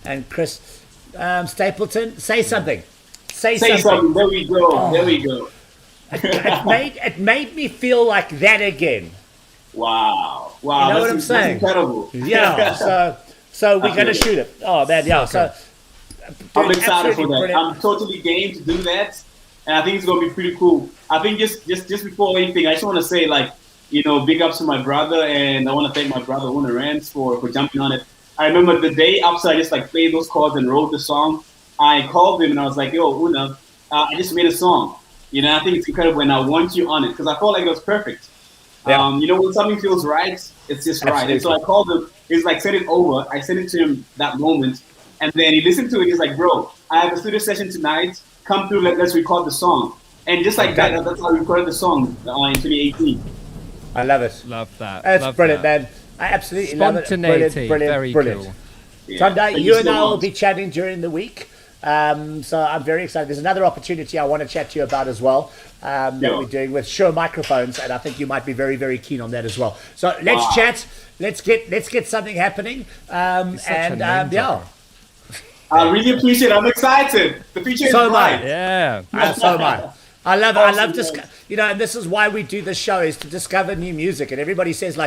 And Chris Stapleton. Say something. Say something. There we go. It made me feel like that again. Wow. You know what I'm saying? That's incredible. Yeah. So we're gonna shoot it. Oh man, yeah. So I'm excited for that. Brilliant. I'm totally game to do that, and I think it's gonna be pretty cool. I think just before anything, I just want to say big ups to my brother, and I want to thank my brother Tondi Rams for jumping on it. I remember the day after I just played those chords and wrote the song. I called him and I was like, yo, Una, I just made a song. I think it's incredible and I want you on it because I felt like it was perfect. Yeah. When something feels right, it's just right. And so I called him. He's like, send it over. I sent it to him that moment. And then he listened to it. He's like, bro, I have a studio session tonight. Come through. Let's record the song. And just like that, that's how we recorded the song in 2018. I love it. Love that. That's brilliant, man. I absolutely love it. Spontaneity. Brilliant. Cool. Yeah. Tondi, you and I will be chatting during the week. So I'm very excited. There's another opportunity I want to chat to you about as well that we're doing with Shure microphones, and I think you might be very, very keen on that as well. So let's chat. Let's get something happening. I really appreciate it. I'm excited. The future is bright. Yeah. So am I. I love and this is why we do this show, is to discover new music. And everybody says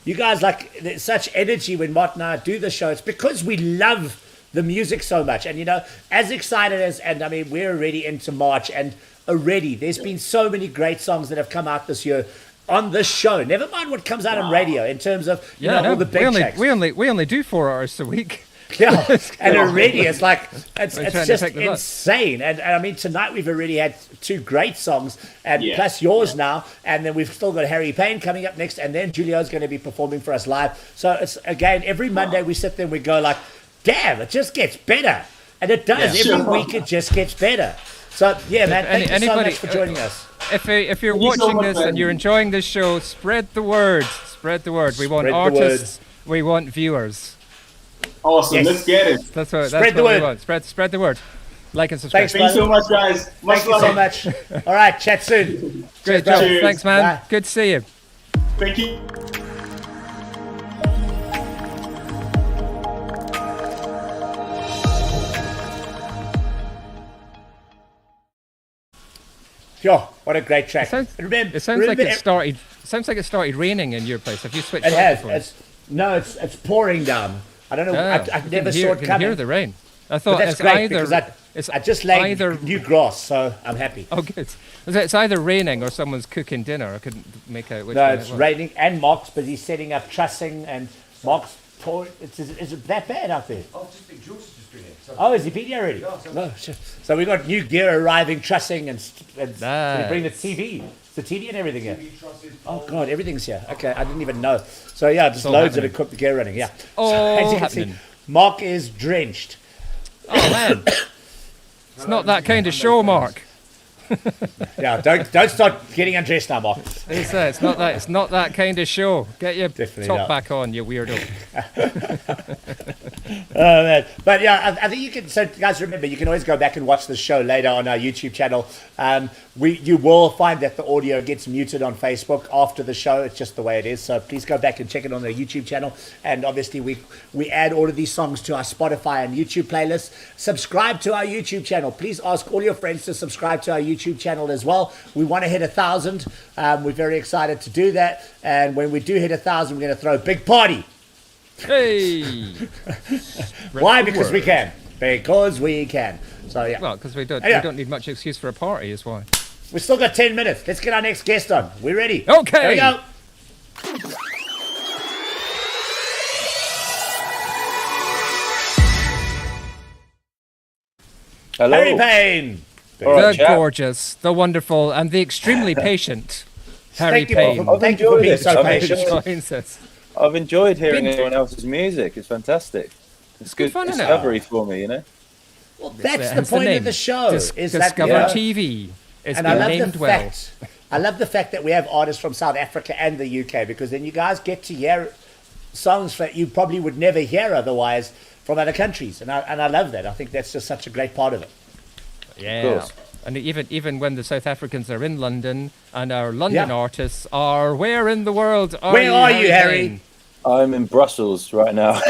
you guys there's such energy when Martin and I do the show. It's because we love the music so much, and as excited as, and I mean, we're already into March, and already there's been so many great songs that have come out this year on this show. Never mind what comes out on radio in terms of all the big tracks. We only do 4 hours a week. Yeah, and already it's just insane. And I mean, tonight we've already had 2 great songs, and plus yours now, and then we've still got Harry Pane coming up next, and then Giulio's going to be performing for us live. So it's again every Monday we sit there and we go damn, it just gets better. And it does. Every week it just gets better. So, yeah, man, thank you so much for joining us. If you're watching this and you're enjoying this show, spread the word. Spread the word. We want artists. We want viewers. Awesome. Yes. Let's get it. That's what, Spread that's the what we word. want. Spread the word. Like and subscribe. Thanks, Thanks so much, guys. Much Thank you love. so much. All right, chat soon. Great Cheers, job. bro. Cheers. Thanks, man. Bye. Good to see you. Thank you. Yo, what a great track. It sounds like it started. Sounds like it started raining in your place. Have you switched? It has. Microphones? It's pouring down. I don't know. I never saw it can coming. hear the rain. I But thought that's it's great either. because I just laid either new grass, so I'm happy. Oh, good. It's either raining or someone's cooking dinner. I couldn't make out which No, one it's it was. raining, and Mark's busy setting up trussing, and Mark's pouring. Is it that bad out there? Oh, just think Jules is just doing it. So Oh, has he been here already? No, shit. So we got new gear arriving, trussing, and can you bring the TV? The TV and everything here. Oh God, everything's here. Okay, I didn't even know. So yeah, just all loads happening. of equipment gear running. Yeah. All So, as you can see, happening. Mark is drenched. Oh man, it's not that kind of show, Mark. Yeah, don't start getting undressed now, Mark. It's not that kind of show. Get your Definitely top not. back on, you weirdo. Oh man, but yeah, I think you can. So guys, remember, you can always go back and watch the show later on our YouTube channel. You will find that the audio gets muted on Facebook after the show. It's just the way it is. So please go back and check it on the YouTube channel. And obviously, we add all of these songs to our Spotify and YouTube playlists. Subscribe to our YouTube channel. Please ask all your friends to subscribe to our YouTube channel as well. We want to hit 1,000. We're very excited to do that. And when we do hit 1,000, we're going to throw a big party. Hey. Why? Because we can. Because we can. So yeah. Well, because we Anyway. don't need much excuse for a party, is why. We've still got 10 minutes. Let's get our next guest on. We ready? Okay. Here we go. Hello. Harry Payne. All right, The chap. gorgeous, the wonderful, and the extremely patient Harry Thank you Payne. for, thank you for being so I've patient. Joins us. I've enjoyed hearing Been- everyone else's music. It's fantastic. It's good fun, isn't it? discovery for me, you know. Well, that's the Hence point name. of the show. is that, Discover you know, TV. It's and been I love named the well. fact. I love the fact that we have artists from South Africa and the UK, because then you guys get to hear songs that you probably would never hear otherwise from other countries, and I love that. I think that's just such a great part of it. Yeah. course. And even when the South Africans are in London and our London artists are where in the world are Where you, are you, Harry? Payne? I'm in Brussels right now.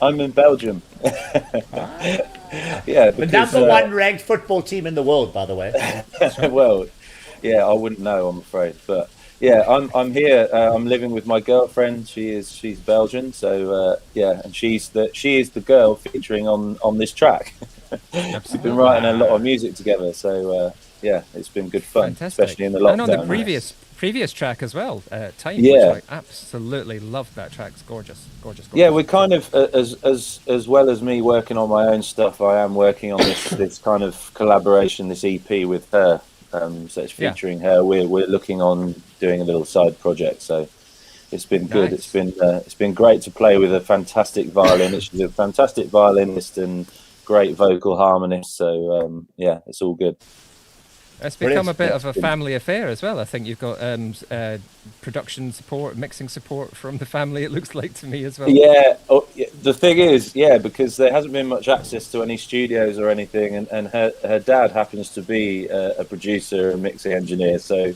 I'm in Belgium. Yeah, The because, number one ranked football team in the world, by the way. well, yeah, I wouldn't know, I'm afraid, but yeah, I'm here. I'm living with my girlfriend. She's Belgian, so yeah, and she is the girl featuring on this track. We've been writing a lot of music together, so yeah, it's been good fun, Fantastic. especially in the lockdown. And on the previous track as well, Time. Yeah. Which I absolutely love that track. It's gorgeous, gorgeous, gorgeous. Yeah, we're kind of as well as me working on my own stuff. I am working on this kind of collaboration, this EP with her. So it's featuring her. We're looking on doing a little side project. So it's been good. Nice. It's been great to play with a fantastic violinist. She's a fantastic violinist and great vocal harmonist. So yeah, it's all good. It's become a bit Yeah, of a family affair as well. I think you've got production support, mixing support from the family, it looks like to me as well. Yeah, the thing is, because there hasn't been much access to any studios or anything, and her dad happens to be a producer and mixing engineer, so,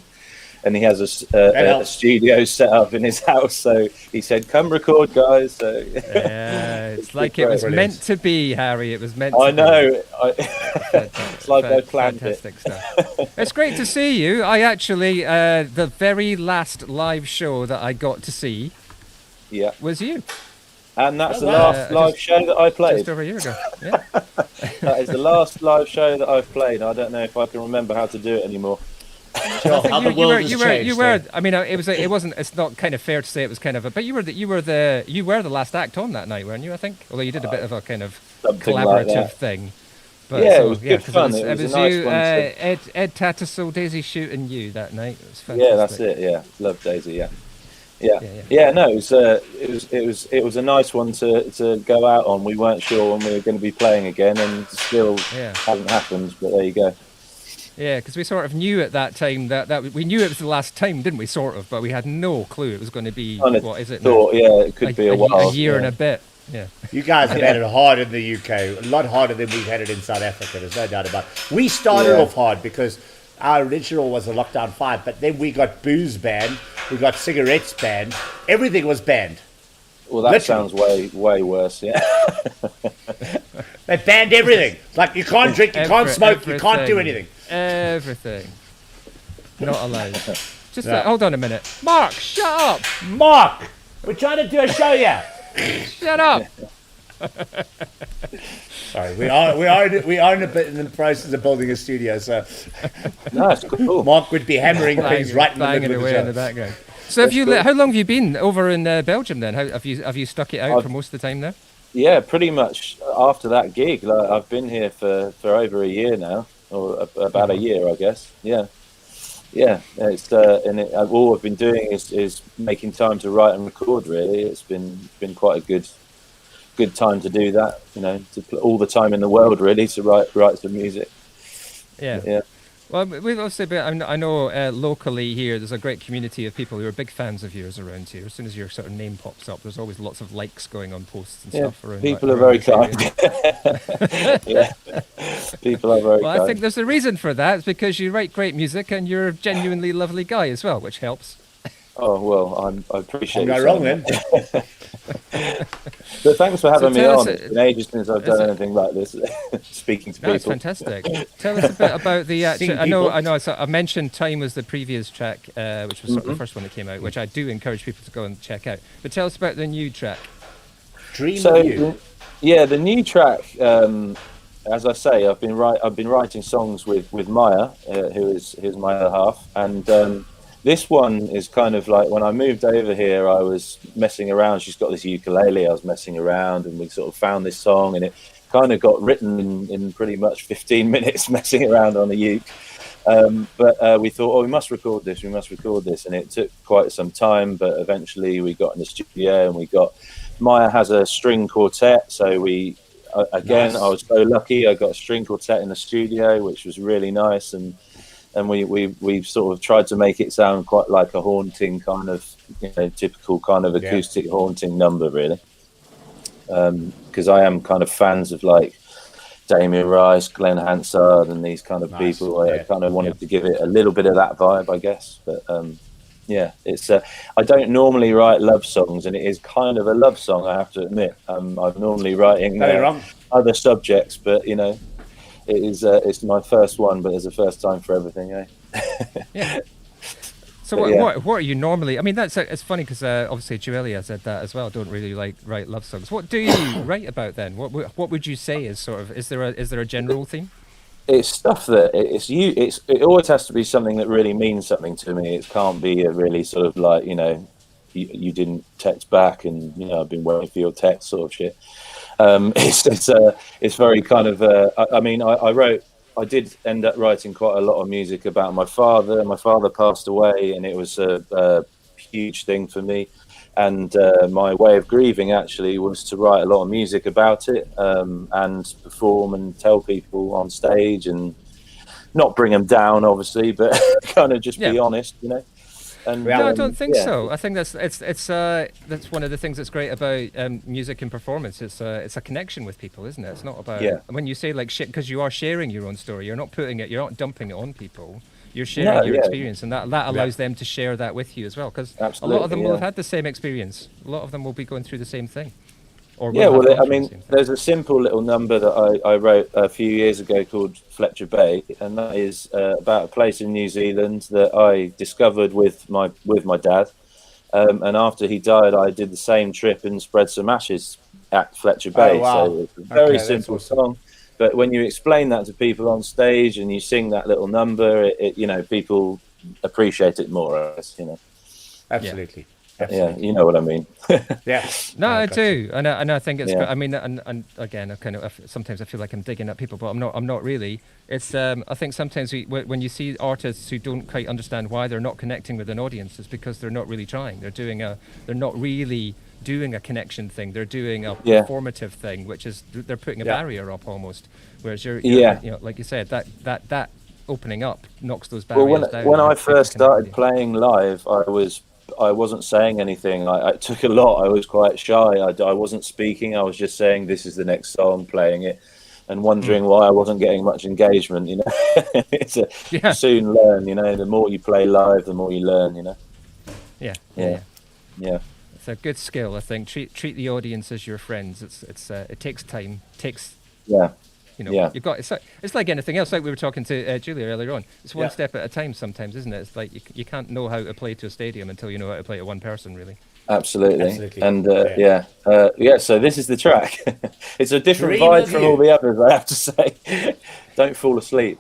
and he has a studio set up in his house, so he said, "Come record, guys." So yeah, it's like it was meant to be, Harry. It was meant. I to know. Be. It's like I planned fantastic it. Stuff. It's great to see you. I actually, the very last live show that I got to see, was you. And that's the last live show that I played. Just over a year ago. Yeah. That is the last live show that I've played. I don't know if I can remember how to do it anymore. Sure, how the world has changed. You were. I mean, it wasn't. It's not kind of fair to say it was kind of a. But you were the last act on that night, weren't you? I think. Although you did a bit of a kind of Something collaborative like that. thing. But, Yeah, it was good 'cause fun. It was a nice you, one to- Ed Tattersall, Daisy shooting you that night. It was fantastic. Yeah, that's it. Yeah, love Daisy. Yeah. No, it was a nice one to go out on. We weren't sure when we were going to be playing again, and still hasn't happened. But there you go. Yeah, because we sort of knew at that time that we knew it was the last time, didn't we? Sort of, but we had no clue it was going to be. Kind of what is it? thought, now? yeah, it could be a while. A year and a bit. Yeah. You guys have had it hard in the UK, a lot harder than we've had it in South Africa. There's no doubt about it. We started off hard because our original was a Lockdown 5, but then we got booze banned, we got cigarettes banned, everything was banned. Well, that sounds way worse, yeah. They banned everything. Like, you can't drink, you can't smoke, you can't do anything. Everything. Not allowed. Just hold on a minute. Mark, shut up! Mark! We're trying to do a show here. Shut up! Sorry, we are in the process of building a studio, so no, it's cool. Mark would be hammering things right in the middle of the show. In the background. So how long have you been over in Belgium then? Have you stuck it out for most of the time there? Yeah, pretty much after that gig. Like, I've been here for over a year now, or about a year, I guess. Yeah. It's all I've been doing is making time to write and record. Really, it's been quite a good time to do that. You know, to put all the time in the world really to write some music. Yeah. Well, we've also been, I know locally here, there's a great community of people who are big fans of yours around here. As soon as your sort of name pops up, there's always lots of likes going on posts and stuff around. People are very kind. People are very kind. Well, I think there's a reason for that. It's because you write great music and you're a genuinely lovely guy as well, which helps. Oh, well, I appreciate it. I'm not wrong then. But thanks for having me on. It's been ages since I've done anything like this, speaking to people. That's fantastic. Tell us a bit about the actual... I know. I mentioned Time was the previous track, which was sort of the first one that came out, which I do encourage people to go and check out. But tell us about the new track. Dream of You. Yeah, the new track, as I say, I've been writing songs with Maya, who's my other half, and... this one is kind of like when I moved over here, I was messing around. She's got this ukulele. I was messing around and we sort of found this song and it kind of got written in pretty much 15 minutes messing around on the uke. But we thought, we must record this. And it took quite some time, but eventually we got in the studio and Maya has a string quartet. So I was so lucky. I got a string quartet in the studio, which was really nice. And we sort of tried to make it sound quite like a haunting kind of, typical kind of acoustic haunting number, really. Because I am kind of fans of like Damien Rice, Glenn Hansard, and these kind of people. I kind of wanted to give it a little bit of that vibe, I guess. But it's. I don't normally write love songs, and it is kind of a love song, I have to admit. I'm normally writing other subjects, but it's my first one, but it's the first time for everything, Yeah. So what are you normally? I mean, it's funny because obviously Jewelia said that as well. Don't really write love songs. What do you write about then? What would you say is sort of? Is there a general theme? It's stuff that it always has to be something that really means something to me. It can't be a really sort of like you didn't text back and I've been waiting for your text sort of shit. It's very kind of. I did end up writing quite a lot of music about my father. My father passed away, and it was a huge thing for me. And my way of grieving actually was to write a lot of music about it and perform and tell people on stage and not bring them down, obviously, but kind of just be honest, And, no, I don't think so. I think that's one of the things that's great about music and performance. It's a connection with people, isn't it? It's not about when you say like shit, because you are sharing your own story. You're not you're not dumping it on people. You're sharing your experience, and that allows them to share that with you as well. Because a lot of them will have had the same experience. A lot of them will be going through the same thing. There's a simple little number that I wrote a few years ago called Fletcher Bay, and that is about a place in New Zealand that I discovered with my dad. And after he died, I did the same trip and spread some ashes at Fletcher Bay. Oh, wow. So it's a very simple song. But when you explain that to people on stage and you sing that little number, people appreciate it more, I guess, Absolutely. Yeah, you know what I mean. No, I do, and I think it's. I mean, and again, sometimes I feel like I'm digging at people, but I'm not really. It's. I think sometimes when you see artists who don't quite understand why they're not connecting with an audience, it's because they're not really trying. They're not really doing a connection thing. They're doing a performative thing, which is they're putting a barrier up almost. Whereas you're like you said, that opening up knocks those barriers down. When I first started playing live, I wasn't saying anything. I took a lot. I was quite shy. I wasn't speaking. I was just saying, this is the next song, playing it, and wondering why I wasn't getting much engagement. You know, it's you soon learn. You know, the more you play live, the more you learn. You know. Yeah. It's a good skill, I think. Treat the audience as your friends. It takes time. You've got it's like anything else. Like we were talking to Giulio earlier on. It's one step at a time sometimes, isn't it? It's like you can't know how to play to a stadium until you know how to play to one person, really. Absolutely. And so this is the track. It's a different vibe from all the others, I have to say. Don't fall asleep.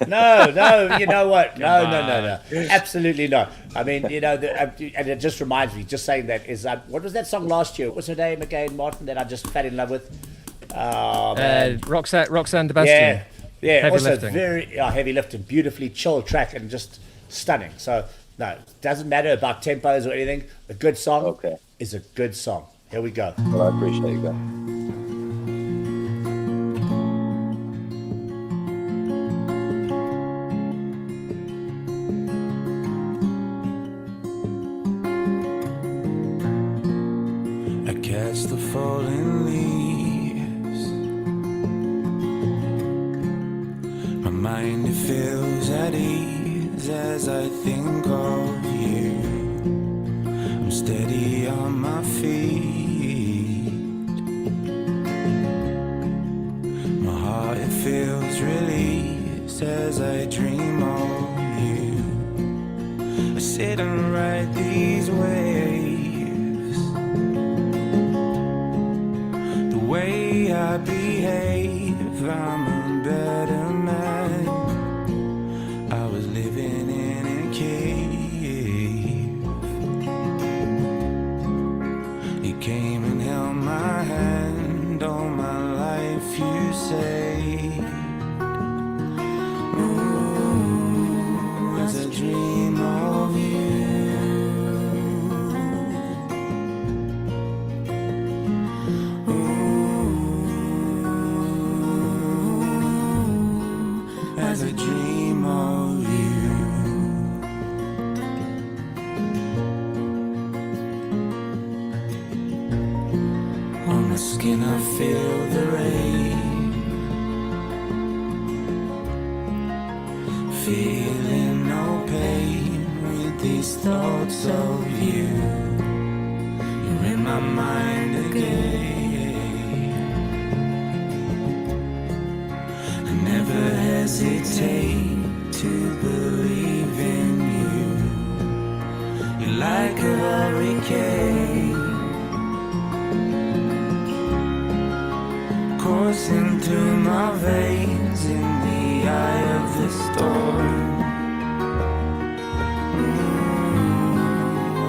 No, you know what? No. Absolutely not. I mean, you know, and it just reminds me, just saying that, is what was that song last year? What's her name again, Martin, that I just fell in love with? Roxanne de Bastion. Yeah. Heavy also lifting. Very heavy lifting, beautifully chill track, and just stunning. So no, it doesn't matter about tempos or anything. A good song is a good song. Here we go. Well, I appreciate that. I catch the falling leaves. My mind, it feels at ease as I think of you. I'm steady on my feet. My heart, it feels released as I dream of you. I sit and write these waves. The way I behave, I'm a better man. I was living in a cave. You came and held my hand, all my life you saved. Ooh, as I dream of you. As I dream of you. On my skin I feel the rain. Feeling no pain with these thoughts of you. You're in my mind again. I never hesitate to believe in you. You're like a hurricane, coursing through my veins in the eye of the storm.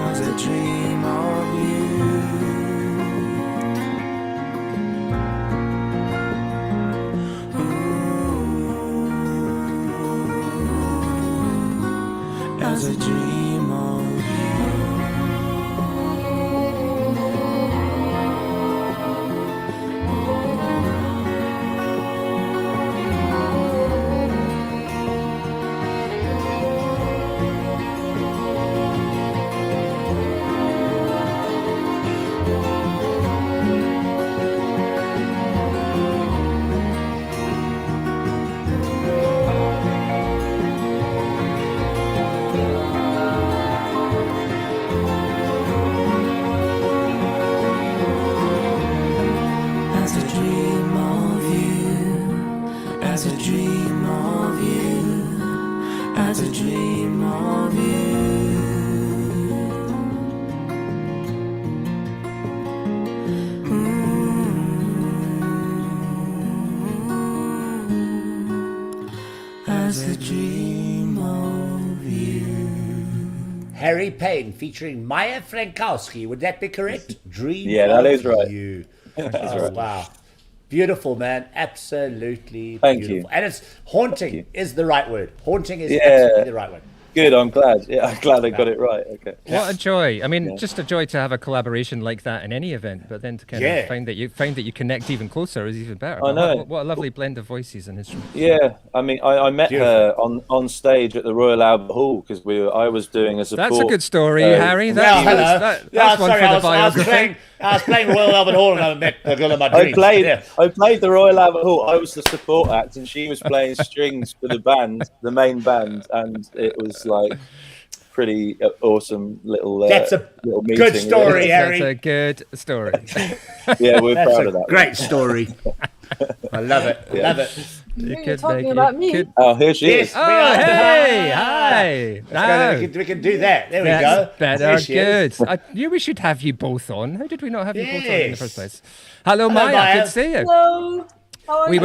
As I dream of you. As I dream of you. As I dream of you, as I dream of you, as I dream of you. As I dream of you. Harry Payne featuring Maya Frankowski. Would that be correct? Dream. Yeah, that is of right. You. That's Oh, right. wow. Beautiful, man. Absolutely Thank beautiful. you. And it's haunting is the right word. Haunting is Yeah. absolutely the right word. Good. I'm glad. Yeah, I'm glad I got it right. Okay. What a joy! I mean, just a joy to have a collaboration like that in any event, but then to kind of find that you connect even closer is even better. I know. What a lovely blend of voices and instruments. Yeah, I mean, I met her on stage at the Royal Albert Hall because I was doing a support. That's a good story, Harry. That's one for the biography. I was playing Royal Albert Hall and I met the girl of my dreams. I played the Royal Albert Hall. I was the support act, and she was playing strings for the band, the main band, and it was like pretty awesome little. That's a little meeting, good story, really. Harry. That's a good story. Yeah, we're proud of that. Great story. I love it. Yeah. Love it. You're talking about me. Oh, here she is. Oh, hey, hi. We can do that. There we go. That's better. There she Good. is. I knew we should have you both on. How did we not have you both on in the Yes. first place? Hello, Maya. Good to see you. Hello. How are you?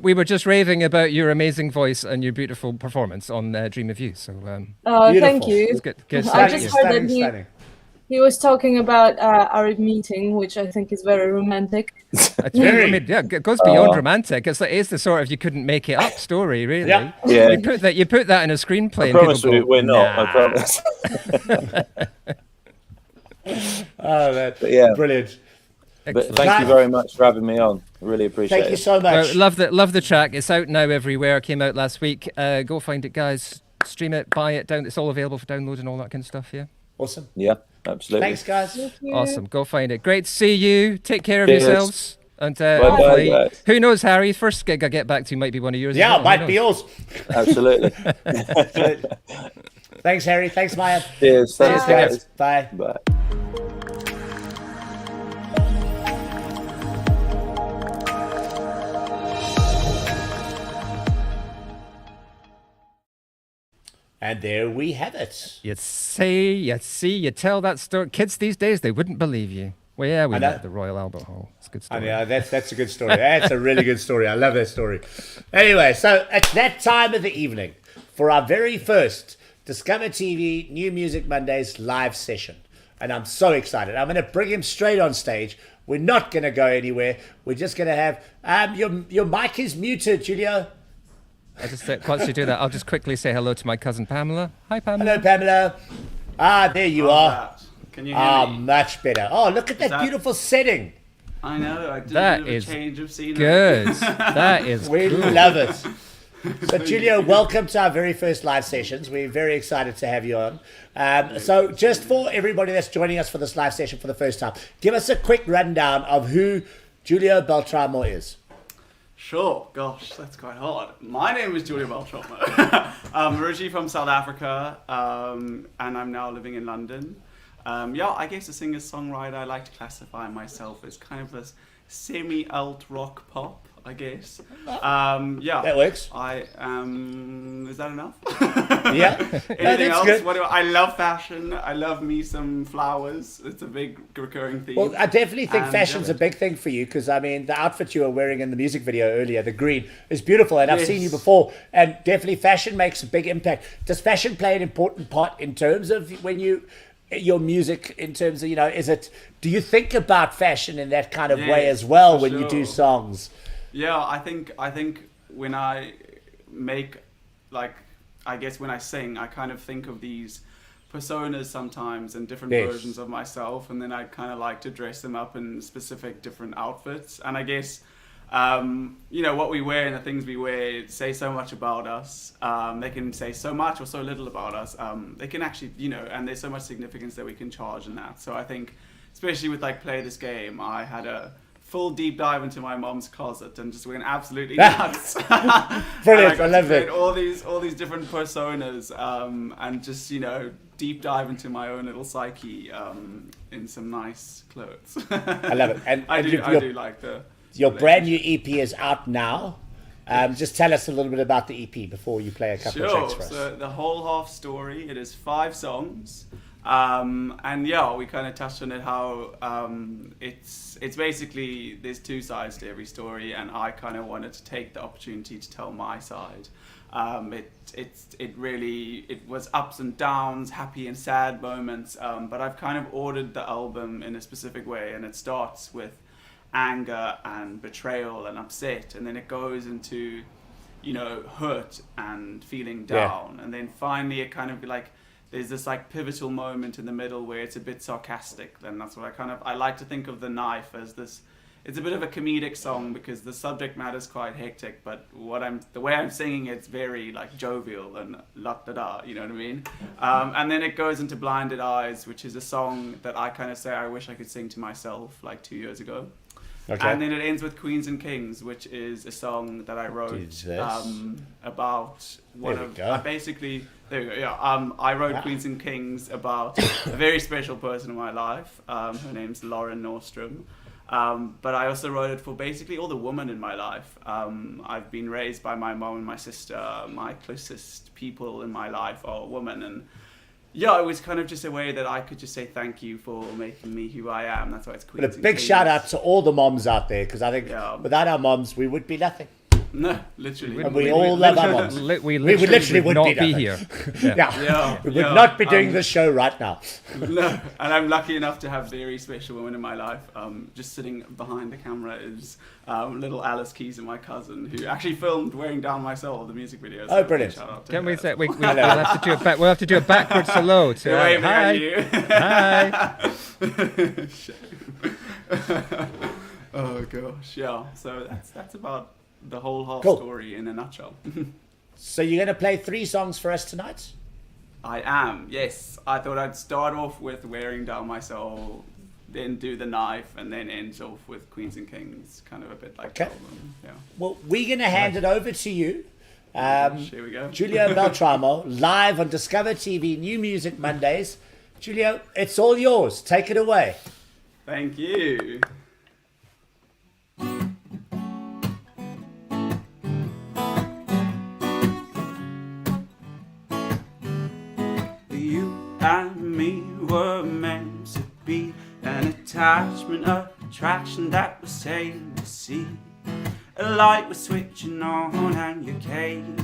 We were just raving about your amazing voice and your beautiful performance on Dream of You. So thank you. it's good. I just heard that he was talking about our meeting, which I think is very romantic. It's very, I mean, yeah, it goes beyond romantic. It's the sort of you couldn't make it up story, really. Yeah. Yeah. You put that in a screenplay. I promise and people go, we're not. nah. I promise. Oh, that's yeah. brilliant. But thank you very much for having me on. I really appreciate it. Thank you so much. Love the track. It's out now everywhere. Came out last week. Go find it, guys. Stream it, buy it. It's all available for download and all that kind of stuff. Yeah. Awesome. Yeah, absolutely. Thanks, guys. Awesome. Go find it. Great to see you. Take care of Cheers. yourselves. And Bye-bye, hopefully, guys. who knows, Harry? First gig I get back to might be one of yours. Yeah, as well. might be yours. Absolutely. Thanks, Harry. Thanks, Maya. Cheers. Thanks, guys. Bye. Bye. And there we have it. You tell that story. Kids these days, they wouldn't believe you. Well, yeah, we met at the Royal Albert Hall. It's a good story. Yeah, that's a good story. That's a really good story. I love that story. Anyway, so at that time of the evening, for our very first Discover TV New Music Mondays live session. And I'm so excited. I'm going to bring him straight on stage. We're not going to go anywhere. We're just going to have... your mic is muted, Giulio. I just once you do that, I'll just quickly say hello to my cousin Pamela. Hi, Pamela. Hello, Pamela. There you are. Can you hear me? Much better. Oh, look at that beautiful setting. I know. I did That a bit of is a change of scenery. good. That is We cool. love it. So, Giulio, welcome to our very first live sessions. We're very excited to have you on. So, just for everybody that's joining us for this live session for the first time, give us a quick rundown of who Giulio Beltramo is. Sure. Gosh, that's quite hard. My name is Giulio Beltramo. I'm originally from South Africa, and I'm now living in London. I guess a singer-songwriter. I like to classify myself as kind of a semi-alt rock pop, I guess. That works. I is that enough? Yeah. Anything else? Good. I love fashion. I love me some flowers. It's a big recurring theme. Well, I definitely think And, fashion's a big thing for you because, I mean, the outfit you were wearing in the music video earlier, the green, is beautiful. And I've seen you before. And definitely fashion makes a big impact. Does fashion play an important part in terms of your music, in terms of, do you think about fashion in that kind of way as well when you do songs? Yeah, I think when I make, I guess when I sing, I kind of think of these personas sometimes and different versions of myself, and then I kind of like to dress them up in specific different outfits. And I guess, what we wear and the things we wear say so much about us. They can say so much or so little about us. They can actually, and there's so much significance that we can charge in that. So I think, especially with Play This Game, I had a full deep dive into my mom's closet and just went absolutely nuts. Brilliant, I love it. All these different personas, and just deep dive into my own little psyche in some nice clothes. I love it. And I do like the. Your brand new EP is out now. Just tell us a little bit about the EP before you play a couple of tracks for us. So the whole half story, it is 5 songs. And we kind of touched on it, how it's basically, there's 2 sides to every story, and I kind of wanted to take the opportunity to tell my side. It was ups and downs, happy and sad moments, but I've kind of ordered the album in a specific way, and it starts with anger and betrayal and upset, and then it goes into you know, hurt and feeling down, and then finally it kind of like there's this like pivotal moment in the middle where it's a bit sarcastic. Then that's what I like to think of The Knife as this. It's a bit of a comedic song because the subject matter is quite hectic, but the way I'm singing it's very like jovial and la da da, you know what I mean? And then it goes into Blinded Eyes, which is a song that I kind of say I wish I could sing to myself like 2 years ago. Okay. And then it ends with Queens and Kings, which is a song that I wrote about one of basically. There we go. Yeah, I wrote Queens and Kings about a very special person in my life. Her name's Lauren Nordstrom. But I also wrote it for basically all the women in my life. I've been raised by my mom and my sister. My closest people in my life are women, and yeah, it was kind of just a way that I could just say thank you for making me who I am. That's why it's Queens. But a big shout out to all the moms out there, because I think without our moms, we would be nothing. No, literally. And we all love our moms. We literally would not be here. We would not be doing this show right now. No, and I'm lucky enough to have very special women in my life. Just sitting behind the camera is little Alice Keys and my cousin, who actually filmed Wearing Down My Soul, the music video. Oh, brilliant. Can we say, we'll have to do a backwards hello to hi. Hi. Oh gosh, yeah. So that's about the whole story in a nutshell. So you're going to play 3 songs for us tonight? I am, yes. I thought I'd start off with Wearing Down My Soul, then do The Knife, and then end off with Queens and Kings, kind of a bit like that. Yeah. Well, we're going to hand it over to you. Here we go. Giulio Beltramo, live on DiscovrTV, New Music Mondays. Giulio, it's all yours. Take it away. Thank you. And me were meant to be an attachment, attraction that was safe to see. A light was switching on and you came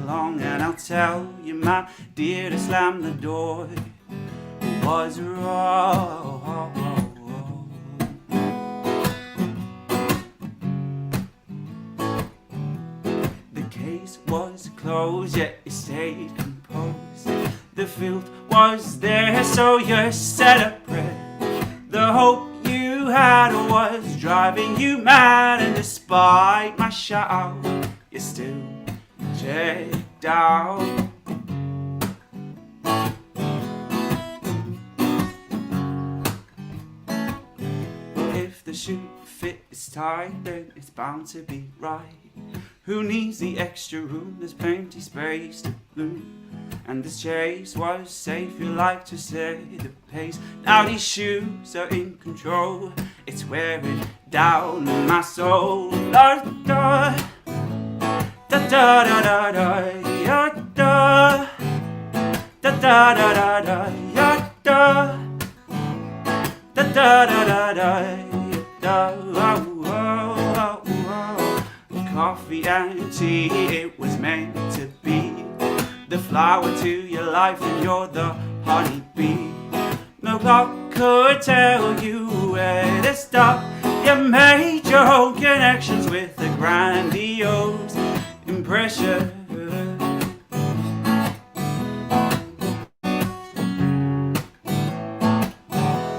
along, and I'll tell you, my dear, to slam the door was wrong. The case was closed, yet you stayed composed. The filth was there, so you said a prayer. The hope you had was driving you mad, and despite my shout, you still checked out. If the shoe fits tight, then it's bound to be right. Who needs the extra room? There's plenty space to bloom. And this chase was safe, you like to say the pace. Now these shoes are in control, it's wearing down my soul. Da da da da da da da da da da da da da da da da da da. Coffee and tea, it was meant to be. The flower to your life, and you're the honeybee. No clock could tell you where to stop. You made your own connections with the grandiose impression.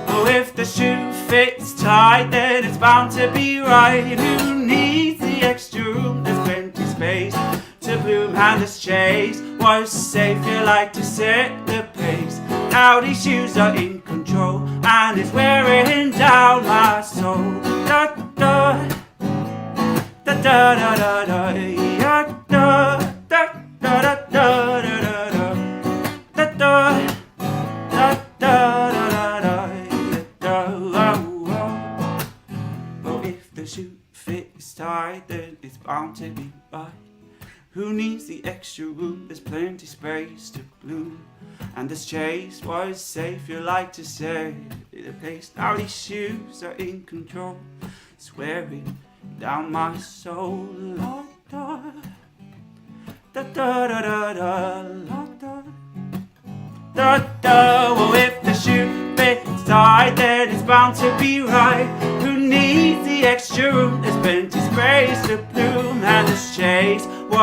Oh, if the shoe fits tight, then it's bound to be right. Who needs the extra room? There's plenty space to bloom, and this chase was safe, you like to set the pace. Now these shoes are in control, and it's wearing down my soul. Da da da da da da da da da da da da da da. Oh, if the shoe fits tight, then it's bound to be right. Who needs the extra room? There's plenty space to bloom. And this chase was safe, you like to say the pace. Now these shoes are in control, it's wearing down my soul. La da da da da da la da da da. Well, if the shoe fits tight, then it's bound to be right. Who needs the extra room? There's plenty space to bloom. And this chase was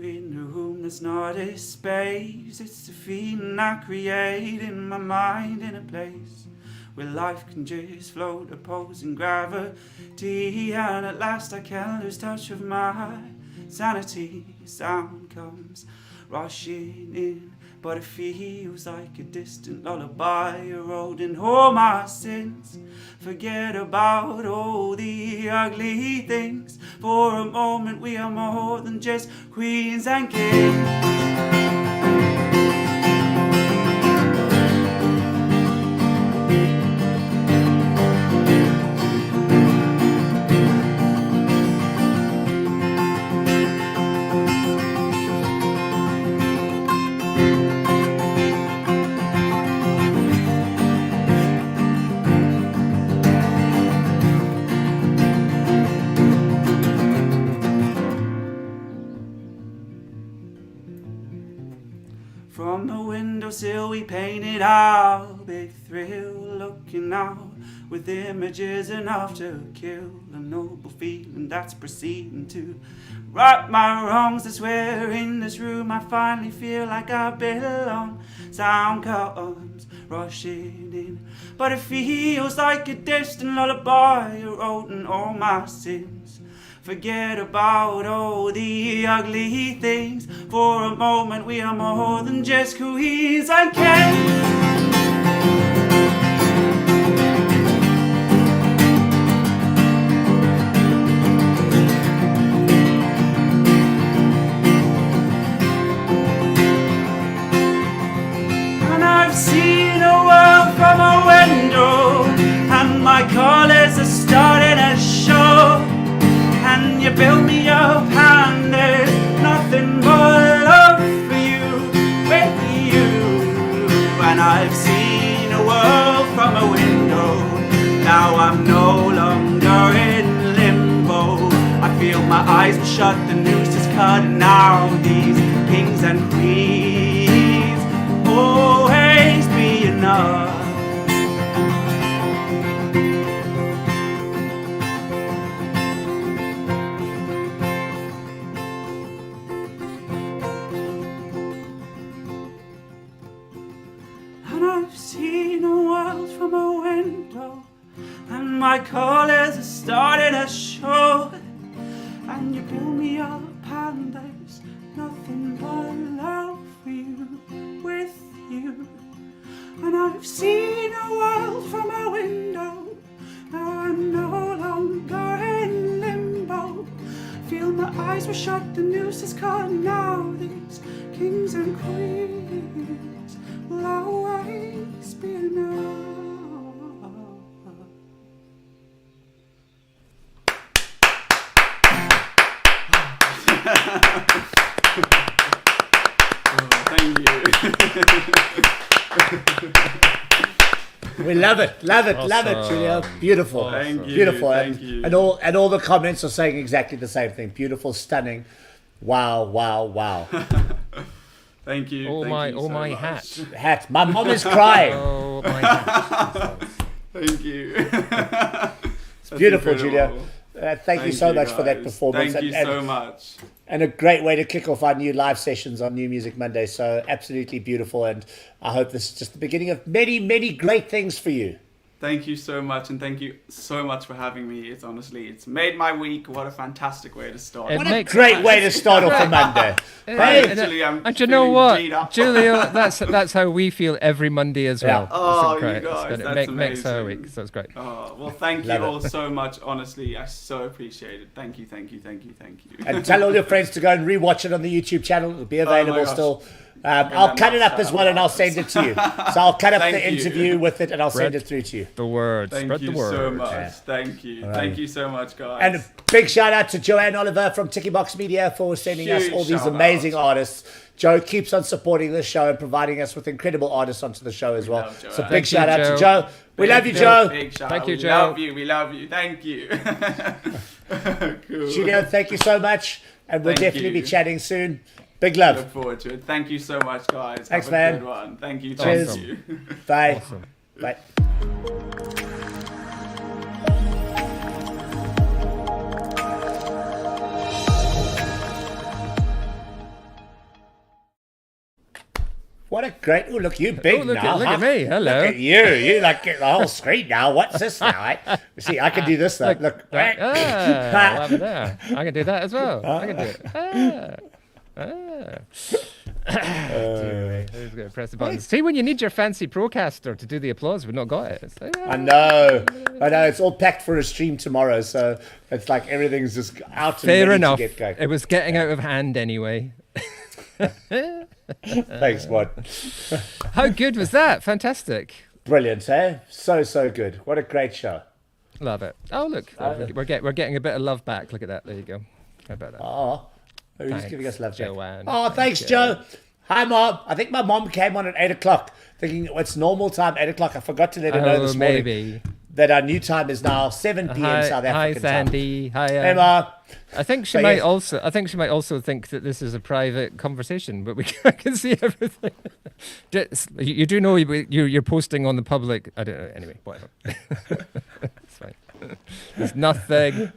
in a room that's not a space. It's the feeling I create in my mind in a place where life can just float opposing gravity. And at last I can lose touch of my sanity. Sound comes rushing in, but it feels like a distant lullaby eroding all my sins. Forget about all the ugly things. For a moment we are more than just queens and kings. From the windowsill we painted our big thrill, looking out with images enough to kill a noble feeling that's proceeding to right my wrongs. I swear in this room I finally feel like I belong. Sound comes rushing in, but it feels like a distant lullaby eroding all my sins. Forget about all the ugly things. For a moment we are more than just queens and kings. And I've seen a world from a window, and my colours are starting to show. And you build me up and there's nothing but love for you, with you. And I've seen a world from a window, now I'm no longer in limbo. I feel my eyes will shut, the noose is cut, and now these kings and queens will always be enough. I've seen a world from a window, and my colours are starting to show. And you pull me up, and there's nothing but love for you, with you. And I've seen a world from a window, now I'm no longer in limbo. Feel my eyes were shut, the noose is cut, now these kings and queens will always be enough. Thank you. We love it, love it, love it, Giulio. Beautiful, Thank you, beautiful, thank you. and all the comments are saying exactly the same thing. Beautiful, stunning. Wow, wow, wow. Thank you. Oh thank my, you oh so my much. hat. Hat. My mom is crying. Oh my hat. Thank you. It's beautiful, Giulio. Thank you so much for that guys. performance. Thank you so much. And a great way to kick off our new live sessions on New Music Monday. So absolutely beautiful. And I hope this is just the beginning of many, many great things for you. Thank you so much, and thank you so much for having me. It's made my week. What a fantastic way to start. What a great way to start off a Monday. Hey, actually, I'm and you know feeling what, G'd up. Giulio, that's how we feel every Monday as well. Yeah. Oh, It's you incredible. guys, It that's makes our amazing. week, so it's great. Oh, well, thank you Love all it. so much. Honestly, I so appreciate it. Thank you, thank you, thank you, thank you. And tell all your friends to go and rewatch it on the YouTube channel. It'll be available gosh. still. I'll cut it up as well and I'll send it to you. So I'll cut up Thank the you. interview with it and I'll send Spread it through to you. The word. Thank Spread you the word. so much. Yeah. Thank you. All right. Thank you so much, guys. And a big shout out to Joanne Oliver from Ticky Box Media for sending us Huge all these shout amazing out. artists. Joe keeps on supporting this show and providing us with incredible artists onto the show as well. love Joanne. So big Thank you, shout out to Joe. Joe. We love you, Joe. Big shout Thank out. you, We Joe. love you. We love you. Thank you. Cool. Giulio, thank you so much. And we'll Thank definitely you. be chatting soon. Big love. Look forward to it. Thank you so much, guys. Thanks, Have man. a good one. Thank you. Cheers. Thank you. Bye. Awesome. Bye. What a great... Oh, look, you big look now. Look at me. Hello. Look at you. You like get the whole screen now. What's this now? Eh? See, I can do this though. Look. There. I can do that as well. I can do it. Who's going to press the button? See, when you need your fancy Procaster to do the applause, we've not got it. Like, I know. It's all packed for a stream tomorrow, so it's like everything's just out. Fair enough. To get going. It was getting out of hand anyway. Thanks, Martin. How good was that? Fantastic. Brilliant, eh? So good. What a great show. Love it. Oh, look, we're getting a bit of love back. Look at that. There you go. How about that? Oh, who's giving us love, Joanne. Oh, thanks, Joe. Hi, Mom. I think my mom came on at 8 o'clock, thinking it's normal time, 8 o'clock. I forgot to let her know this morning that our new time is now 7 p.m. South African time. Hi, Sandy. Hi, hey, Ma. I think she might also. I think she might also think that this is a private conversation, but I can see everything. You do know you're posting on the public. I don't know. Anyway, whatever. It's fine. There's nothing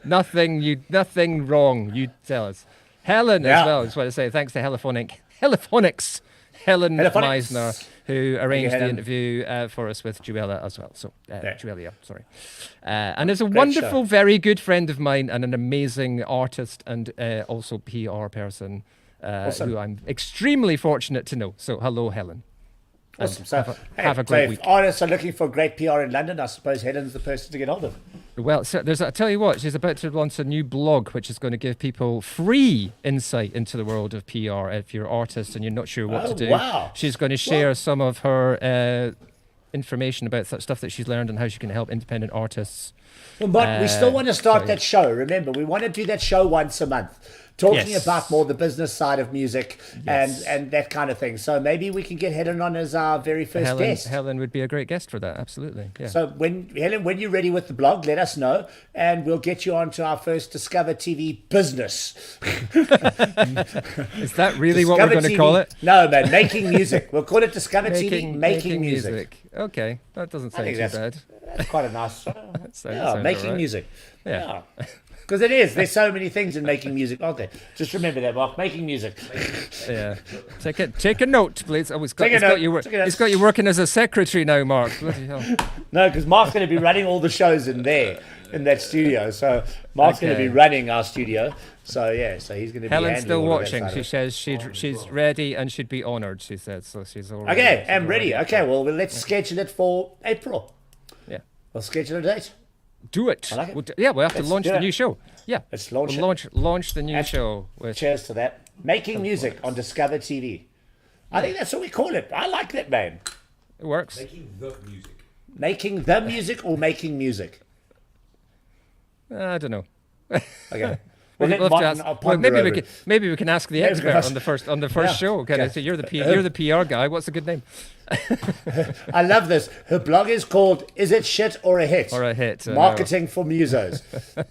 wrong. You tell us. Helen as well. I just want to say thanks to Heliphonics, Helen Meisner, who arranged the interview for us with Giulia as well. So Jewelia, sorry. And is a wonderful, very good friend of mine and an amazing artist and also PR person who I'm extremely fortunate to know. So hello, Helen. Awesome. So have a great week. If artists are looking for great PR in London, I suppose Helen's the person to get hold of. Well, so I tell you what, she's about to launch a new blog which is going to give people free insight into the world of PR if you're an artist and you're not sure what to do. Wow. She's going to share some of her information about stuff that she's learned and how she can help independent artists. Well, but we still want to start that show. Remember, we want to do that show once a month. Talking about more the business side of music and that kind of thing. So maybe we can get Helen on as our very first guest. Helen would be a great guest for that, absolutely. Yeah. So when you're ready with the blog, let us know and we'll get you onto our first DiscovrTV business. Is that really what we're going to call it? No, man, making music. We'll call it DiscovrTV making music. Okay, that doesn't sound too bad. That's quite a nice... making right. music. Yeah. Because it is. There's so many things in making music, aren't there? Just remember that, Mark. Making music. Yeah. Take a note, please. Oh, he's got you working as a secretary now, Mark. Bloody hell. No, because Mark's going to be running all the shows in that studio. So Mark's going to be running our studio. So so he's going to be. Helen's still watching. She says she's ready and she'd be honoured. She said so. She's already. Okay, I'm ready. Okay, well let's schedule it for April. Yeah. We'll schedule a date. Do it. I like it. We'll have to launch the new show. Yeah. Let's launch launch the new show. Cheers to that. Making music on DiscovrTV. I think that's what we call it. I like that name. It works. Making the music. Making the music or making music? I don't know. Okay. Maybe we can ask the expert on the first show. So you're the PR guy. What's a good name? I love this. Her blog is called "Is It Shit or a Hit?" Or a hit. Marketing for Musos.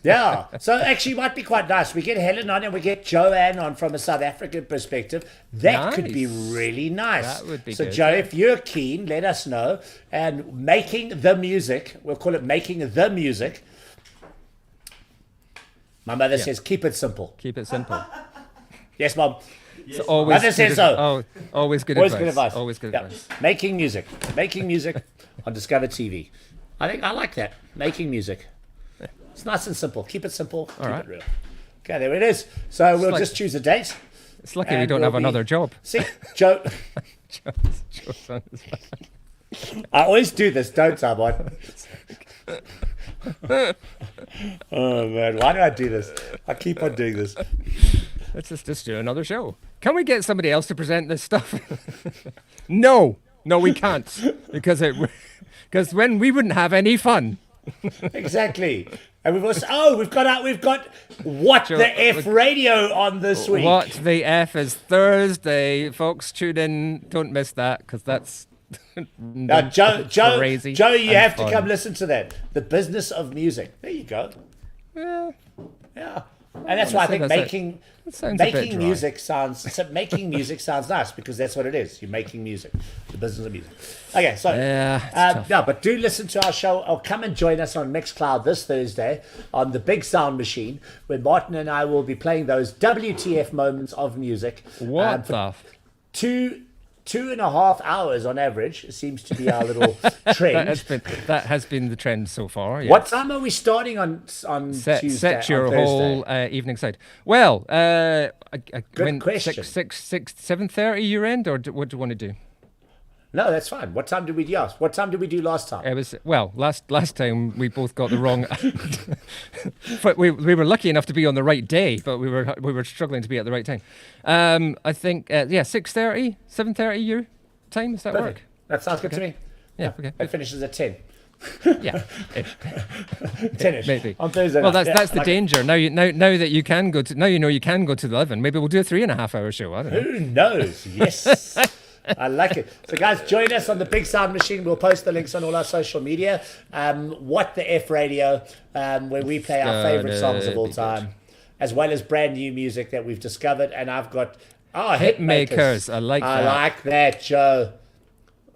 Yeah. So actually, it might be quite nice. We get Helen on and we get Joanne on from a South African perspective. That could be really nice. That would be so good. Joe, if you're keen, let us know. And making the music, we'll call it making the music. My mother says, keep it simple. Keep it simple. Yes, Mom. Yes, always mother says so. Always good advice. Always good advice. Making music on DiscovrTV. I like that. Making music. It's nice and simple. Keep it simple. Keep it real. Okay, there it is. So we'll just choose a date. It's lucky we don't have another job. See, Joe. Joe's on his back. I always do this, don't I, Mike? Oh man, why do I do this? I keep on doing this. Let's just do another show. Can we get somebody else to present this stuff? No, we can't because when we wouldn't have any fun. Exactly. And we've also we've got What the F radio on this week. What the F is Thursday, folks. Tune in. Don't miss that because that's. Now, Joe, you have fun. to come listen to that. The business of music. There you go. Yeah. And that's why I think making music sounds nice because that's what it is. You're making music, the business of music. Okay, so but do listen to our show or come and join us on Mixcloud this Thursday on the Big Sound Machine, where Martin and I will be playing those WTF moments of music. What the? 2.5 hours on average seems to be our little trend. that has been the trend so far. Yes. What time are we starting on Tuesday? Set your on whole evening side. Well, Good question. 7:30 your end, or what do you want to do? No, that's fine. What time did we do? What time did we do last time? It was last time we both got the wrong. But we were lucky enough to be on the right day, but we were struggling to be at the right time. I think 6:30, 7:30 your time. Does that Perfect. work? That sounds good to me. Yeah. Okay. It finishes at 10. Yeah. 10ish. Maybe. On Thursday. Well, night. that's the like danger. Now that you can go to. Now you know you can go to 11. Maybe we'll do a 3.5 hour show. I don't know. Who knows? Yes. I like it. So, guys, join us on the Big Sound Machine. We'll post the links on all our social media. What the F Radio, where we play our favorite songs of all time, as well as brand new music that we've discovered. And I've got Hitmakers. I like that. I like that, Joe.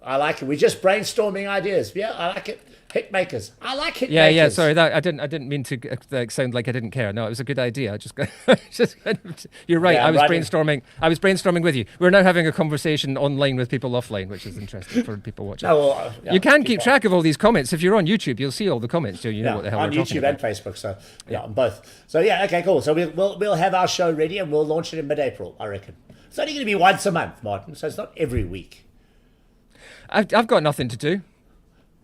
I like it. We're just brainstorming ideas. Yeah, I like it. Hitmakers. I like Hitmakers. Yeah. Sorry, I didn't mean to sound like I didn't care. No, it was a good idea. I just you're right. Yeah, I was brainstorming with you. We're now having a conversation online with people offline, which is interesting for people watching. You can keep track of all these comments. If you're on YouTube, you'll see all the comments, so you know what the hell on we're talking YouTube about. and Facebook. So on both. So okay, cool. So we'll have our show ready and we'll launch it in mid-April, I reckon. It's only going to be once a month, Martin. So it's not every week. I've got nothing to do.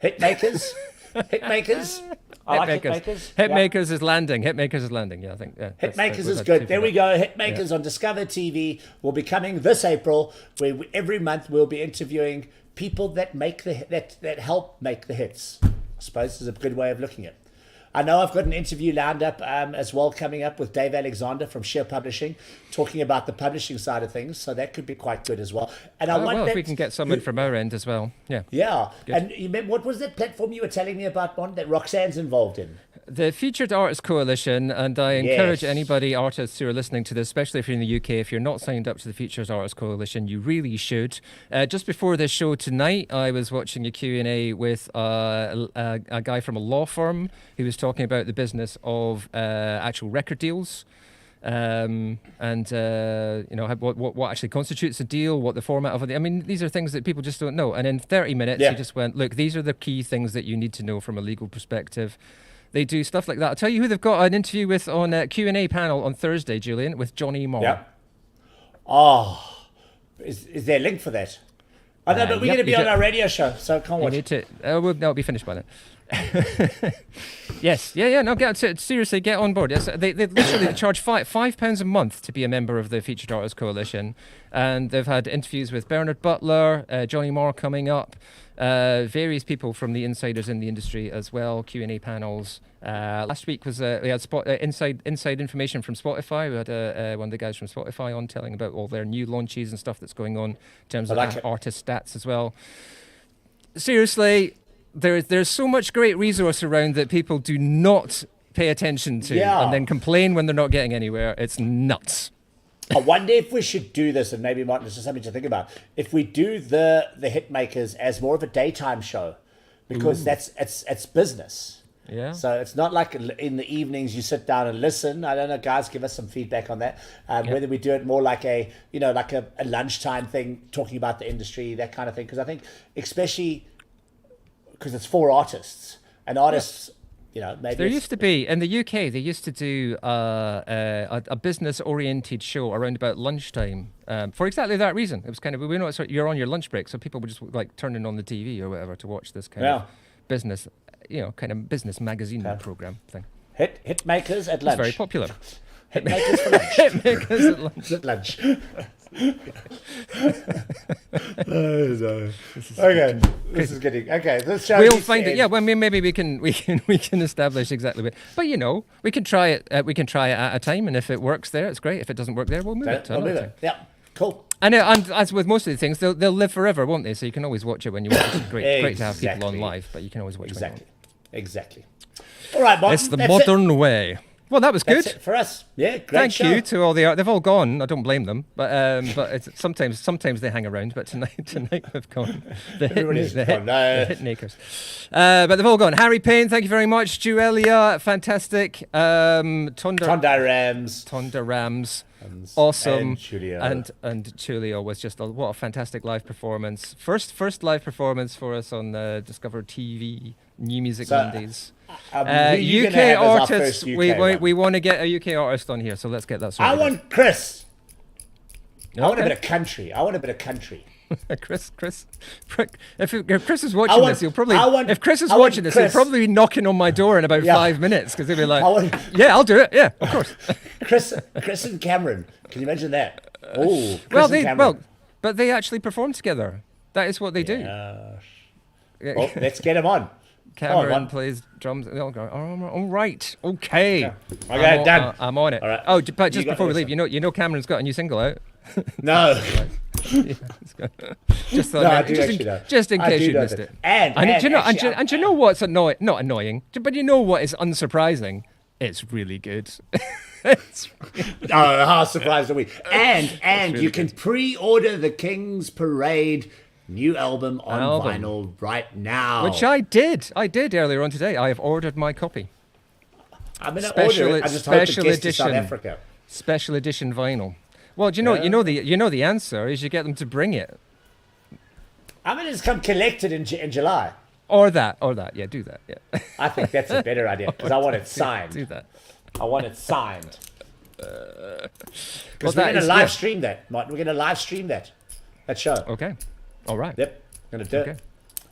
Hitmakers. Hitmakers. I like Hitmakers. Hitmakers is landing. Hitmakers is landing. Yeah, I think. Yeah, Hitmakers is good. There we go. Hitmakers on DiscovrTV will be coming this April, where every month we'll be interviewing people that make that help make the hits. I suppose is a good way of looking at it. I know I've got an interview lined up as well coming up with Dave Alexander from Sheer Publishing, talking about the publishing side of things. So that could be quite good as well. And I want if we can get someone from our end as well. Yeah. Yeah. Good. And you remember, what was that platform you were telling me about, one that Roxanne's involved in? The Featured Artists Coalition, and I encourage anybody, artists who are listening to this, especially if you're in the UK, if you're not signed up to the Featured Artists Coalition, you really should. Just before this show tonight, I was watching a Q&A with a guy from a law firm who was talking about the business of actual record deals. And what actually constitutes a deal, what the format of it. I mean, these are things that people just don't know. And in 30 minutes, he just went, look, these are the key things that you need to know from a legal perspective. They do stuff like that. I'll tell you who they've got an interview with on a Q&A panel on Thursday, Julian, with Johnny Marr. Yeah. Oh, is there a link for that? Oh, no, but we're going to be on our radio show, so can't watch it. It'll be finished by then. Yes, no, seriously, get on board. Yes, they literally charge £5 a month to be a member of the Featured Artists Coalition, and they've had interviews with Bernard Butler, Johnny Marr coming up, various people from the insiders in the industry as well, Q&A panels. Last week was we had inside information from Spotify. We had one of the guys from Spotify on telling about all their new launches and stuff that's going on in terms of artist stats as well. Seriously, there's so much great resource around that people do not pay attention to and then complain when they're not getting anywhere. It's nuts. I wonder if we should do this, and maybe Martin, this is something to think about. If we do the Hitmakers as more of a daytime show, because it's business. Yeah. So it's not like in the evenings you sit down and listen. I don't know, guys, give us some feedback on that. Whether we do it more like a lunchtime thing, talking about the industry, that kind of thing. Because I think, especially because it's for artists, and artists, maybe there used to be in the UK. They used to do a business-oriented show around about lunchtime for exactly that reason. It was kind of you're on your lunch break, so people would just like turning on the TV or whatever to watch this kind of business, kind of business magazine program thing. Hitmakers at lunch. It's very popular. Hitmakers for lunch. Hitmakers at lunch. At lunch. Okay, this is getting This show we'll find it. Yeah, well, maybe we can establish exactly. But we can try it. We can try it at a time, and if it works there, it's great. If it doesn't work there, we'll move it. We'll move it. Yeah, cool. And as with most of the things, they'll live forever, won't they? So you can always watch it when you want it. It's great to have people on live, but you can always watch it. Exactly. All right, Martin. It's the modern way. Well, that was good. That's it for us. Yeah, great. Thank you to all they've all gone. I don't blame them, but it's, sometimes they hang around. But tonight they've gone. The Hitmakers. But they've all gone. Harry Payne, thank you very much. Giulia, fantastic. Tondi Rams. awesome. Giulio. And Giulio was just what a fantastic live performance. First live performance for us on DiscovrTV New Music Mondays. UK artists. We want to get a UK artist on here, so let's get that sorted. I want Chris. I want a bit of country. Chris, if Chris is watching this, he'll probably. If Chris is watching this, he'll probably be knocking on my door in about 5 minutes because he'll be like, "Yeah, I'll do it. Yeah, of course." Chris and Cameron. Can you imagine that? Oh, but they actually perform together. That is what they do. Well, let's get him on. Cameron plays drums. All right. Okay. Yeah. Okay, done. I'm on it. All right. Oh, but just before we leave, you know Cameron's got a new single out. No. Just in case you missed it. And you know what's not annoying, but you know what is unsurprising? It's really good. How surprised are we? And you can pre-order the King's Parade new album on vinyl right now. Which I did earlier on today. I have ordered my copy. I'm going to order it. I just hope it gets to South Africa. Special edition vinyl. Well, do you know the answer is you get them to bring it. I'm going to just come collect it in July. Or that. Yeah, do that. Yeah. I think that's a better idea because I want it signed. Do that. I want it signed. Because we're going to live stream that, Martin. We're going to live stream that show. Okay. All right. Yep. Going to do it.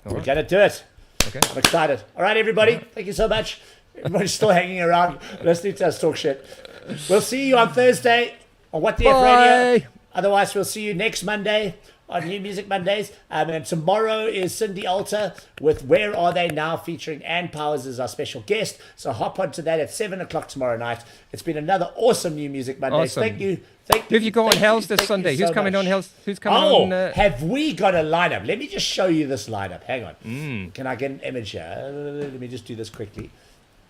We're going to do it. Okay. I'm excited. All right, everybody. Thank you so much. Everybody's still hanging around listening to us talk shit. We'll see you on Thursday on What the F Radio. Otherwise, we'll see you next Monday on New Music Mondays. And tomorrow is Cindy Alter with Where Are They Now featuring Ann Powers as our special guest. So hop onto that at 7 o'clock tomorrow night. It's been another awesome New Music Mondays. Awesome. Thank you. Who have you got on Hells this Sunday? Who's coming on Hells? Who's coming on? Have we got a lineup? Let me just show you this lineup. Hang on. Can I get an image here? Let me just do this quickly.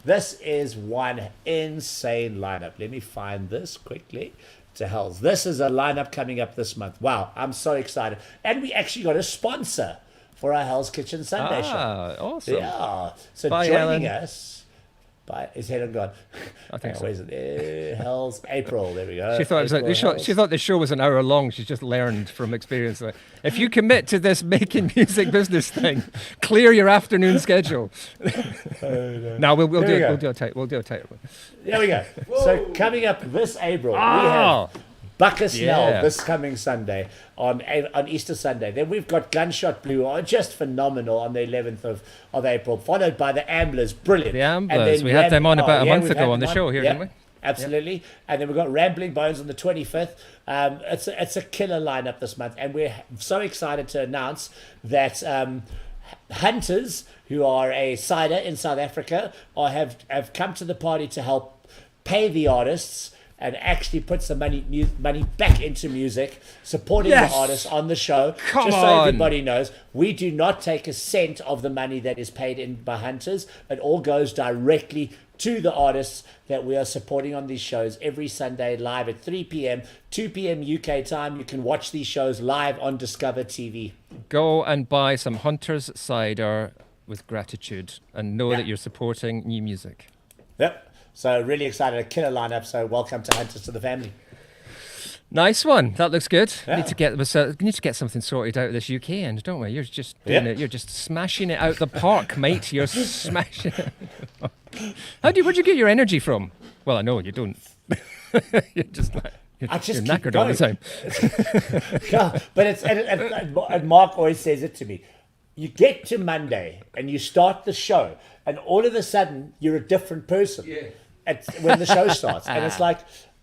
This is one insane lineup. Let me find this quickly. To Hells. This is a lineup coming up this month. Wow, I'm so excited. And we actually got a sponsor for our Hell's Kitchen Sunday show. Awesome. Yeah. So Bye, joining Helen. us. Is Helen gone? I think so. Where's it? Hell's April. There we go. She thought she thought the show was an hour long. She's just learned from experience. If you commit to this making music business thing, clear your afternoon schedule. No, we'll do a tight one. There we go. So coming up this April, we have Buckersnell this coming Sunday on Easter Sunday. Then we've got Gunshot Blue, just phenomenal, on the 11th of April, followed by the Amblers, brilliant. The Amblers, we had them on about a month ago on the show here, didn't we? Absolutely. Yep. And then we've got Rambling Bones on the 25th. It's a killer lineup this month, and we're so excited to announce that Hunters, who are a cider in South Africa, have come to the party to help pay the artists and actually put some money back into music, supporting the artists on the show. So everybody knows, we do not take a cent of the money that is paid in by Hunters. It all goes directly to the artists that we are supporting on these shows every Sunday live at 3 p.m., 2 p.m. UK time. You can watch these shows live on DiscovrTV. Go and buy some Hunters cider with gratitude and know that you're supporting new music. Yep. So really excited, a killer lineup. So welcome to Hunters to the family. Nice one. That looks good. Yeah. Need to get something sorted out of this UK end, don't we? You're just doing it. You're just smashing it out the park, mate. You're smashing it. Where'd you get your energy from? Well, I know you don't. You're knackered all the time. Yeah, but and Mark always says it to me. You get to Monday and you start the show, and all of a sudden you're a different person when the show starts. And it's like,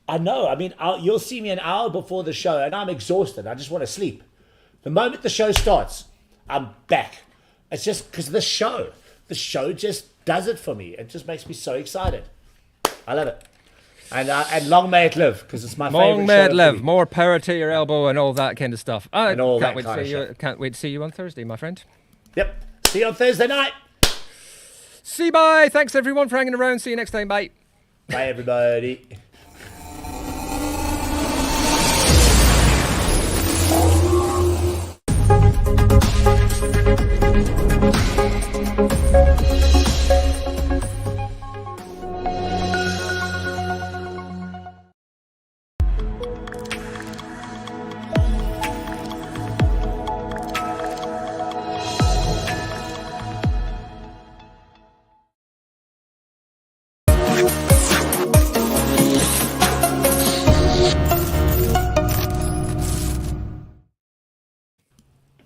I know. I mean, you'll see me an hour before the show, and I'm exhausted. I just want to sleep. The moment the show starts, I'm back. It's just because the show just does it for me. It just makes me so excited. I love it. And long may it live, because it's my favorite show. Long may it live. More power to your elbow and all that kind of stuff. And all can't that kind of shit. Can't wait to see you on Thursday, my friend. Yep. See you on Thursday night. See you, bye. Thanks, everyone, for hanging around. See you next time. Bye. Bye, everybody.